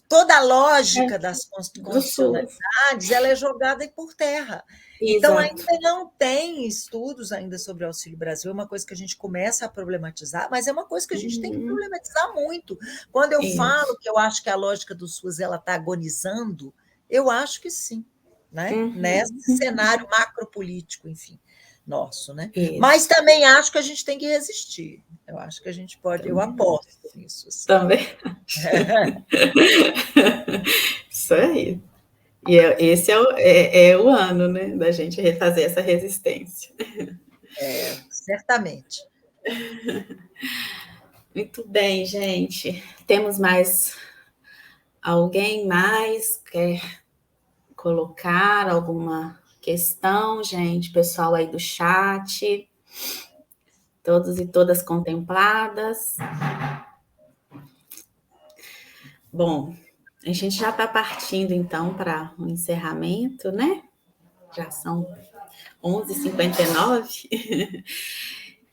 toda a lógica das do SUAS. constitucionalidades, ela é jogada por terra. Então, Exato. ainda não tem estudos ainda sobre o Auxílio Brasil, é uma coisa que a gente começa a problematizar, mas é uma coisa que a gente tem que problematizar muito. Quando eu falo que eu acho que a lógica do SUS está agonizando, eu acho que sim, né? Nesse cenário macropolítico, enfim, nosso, né? Mas também acho que a gente tem que resistir. Eu acho que a gente pode, eu aposto nisso. Assim. Também. Isso aí. E esse é o ano, né, da gente refazer essa resistência. Certamente. Muito bem, gente. Temos mais alguém mais quer colocar alguma questão, gente? Pessoal aí do chat, todos e todas contempladas. Bom, a gente já está partindo, então, para o encerramento, né? Já são 11h59.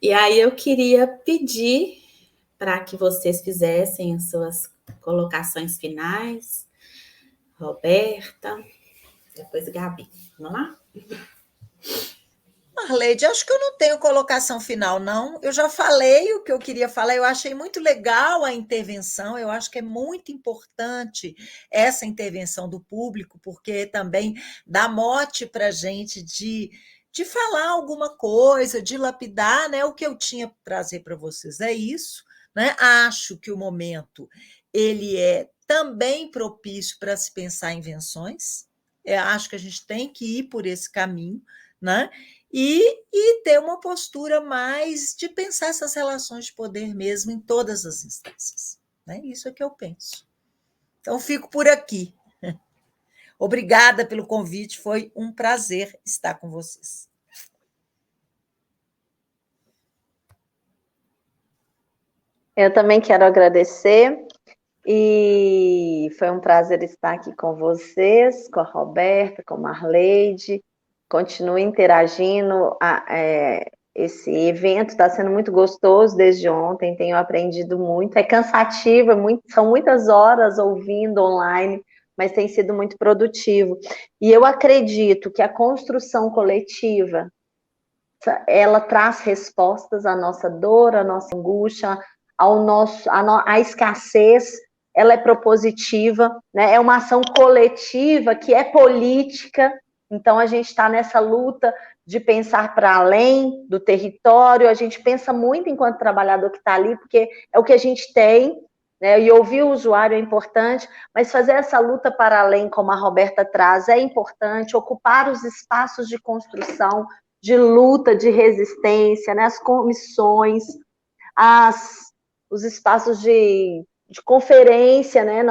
E aí eu queria pedir para que vocês fizessem as suas colocações finais. Roberta, depois Gabi. Vamos lá? Marleide, acho que eu não tenho colocação final, não. Eu já falei o que eu queria falar, eu achei muito legal a intervenção, eu acho que é muito importante essa intervenção do público, porque também dá mote para a gente de falar alguma coisa, de lapidar, né? O que eu tinha para trazer para vocês é isso, né? Acho que o momento ele é também propício para se pensar em invenções, acho que a gente tem que ir por esse caminho, né? e ter uma postura mais de pensar essas relações de poder mesmo em todas as instâncias. Né? Isso é que eu penso. Então, fico por aqui. Obrigada pelo convite, foi um prazer estar com vocês. Eu também quero agradecer, e foi um prazer estar aqui com vocês, com a Roberta, com a Marleide. Continue interagindo. Esse evento está sendo muito gostoso desde ontem, tenho aprendido muito. É cansativo, são muitas horas ouvindo online, mas tem sido muito produtivo. E eu acredito que a construção coletiva, ela traz respostas à nossa dor, à nossa angústia, à escassez. Ela é propositiva, né? É uma ação coletiva que é política. Então, a gente está nessa luta de pensar para além do território. A gente pensa muito enquanto trabalhador que está ali, porque é o que a gente tem, né? E ouvir o usuário é importante, mas fazer essa luta para além, como a Roberta traz, é importante. Ocupar os espaços de construção, de luta, de resistência, né? As comissões, os espaços de conferência, né?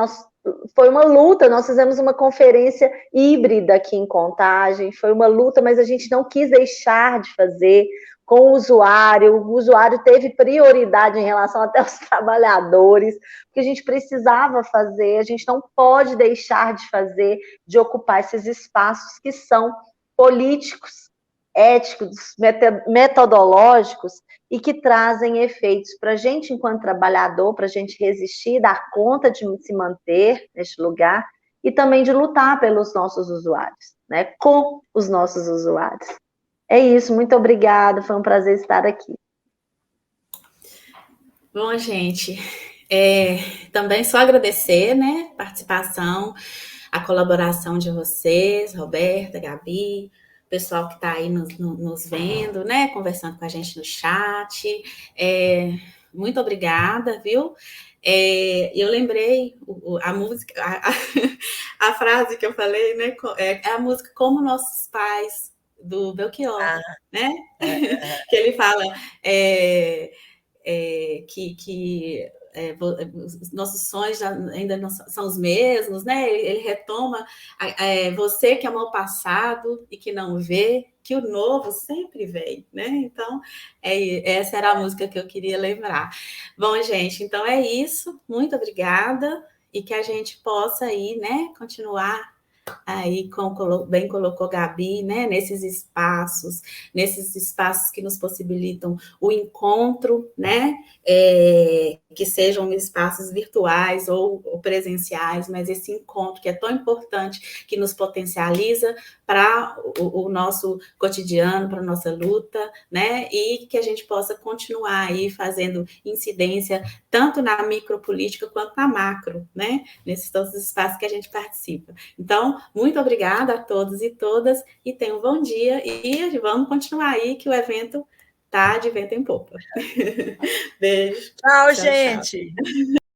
Foi uma luta, nós fizemos uma conferência híbrida aqui em Contagem, foi uma luta, mas a gente não quis deixar de fazer com o usuário teve prioridade em relação até aos trabalhadores, porque a gente precisava fazer, a gente não pode deixar de fazer, de ocupar esses espaços que são políticos, éticos, metodológicos, e que trazem efeitos para a gente, enquanto trabalhador, para a gente resistir, dar conta de se manter neste lugar, e também de lutar pelos nossos usuários, né? Com os nossos usuários. É isso, muito obrigada, foi um prazer estar aqui. Bom, gente, também só agradecer, né, a participação, a colaboração de vocês, Roberta, Gabi, o pessoal que está aí nos vendo, né, conversando com a gente no chat. Muito obrigada, viu? Eu lembrei a música, a frase que eu falei, né, é a música Como Nossos Pais, do Belchior, né? Que ele fala que os nossos sonhos ainda não são os mesmos, né? Ele retoma você que amou o passado e que não vê, que o novo sempre vem, né? Então, essa era a música que eu queria lembrar. Bom, gente, então é isso. Muito obrigada e que a gente possa aí, né, continuar aí, como bem colocou Gabi, né, nesses espaços que nos possibilitam o encontro, né, que sejam espaços virtuais ou presenciais, mas esse encontro que é tão importante, que nos potencializa para o nosso cotidiano, para a nossa luta, né, e que a gente possa continuar aí fazendo incidência tanto na micropolítica quanto na macro, né, nesses todos os espaços que a gente participa. Então, muito obrigada a todos e todas, e tenham um bom dia, e vamos continuar aí, que o evento está de vento em popa. Beijo. Tchau, gente. Tchau.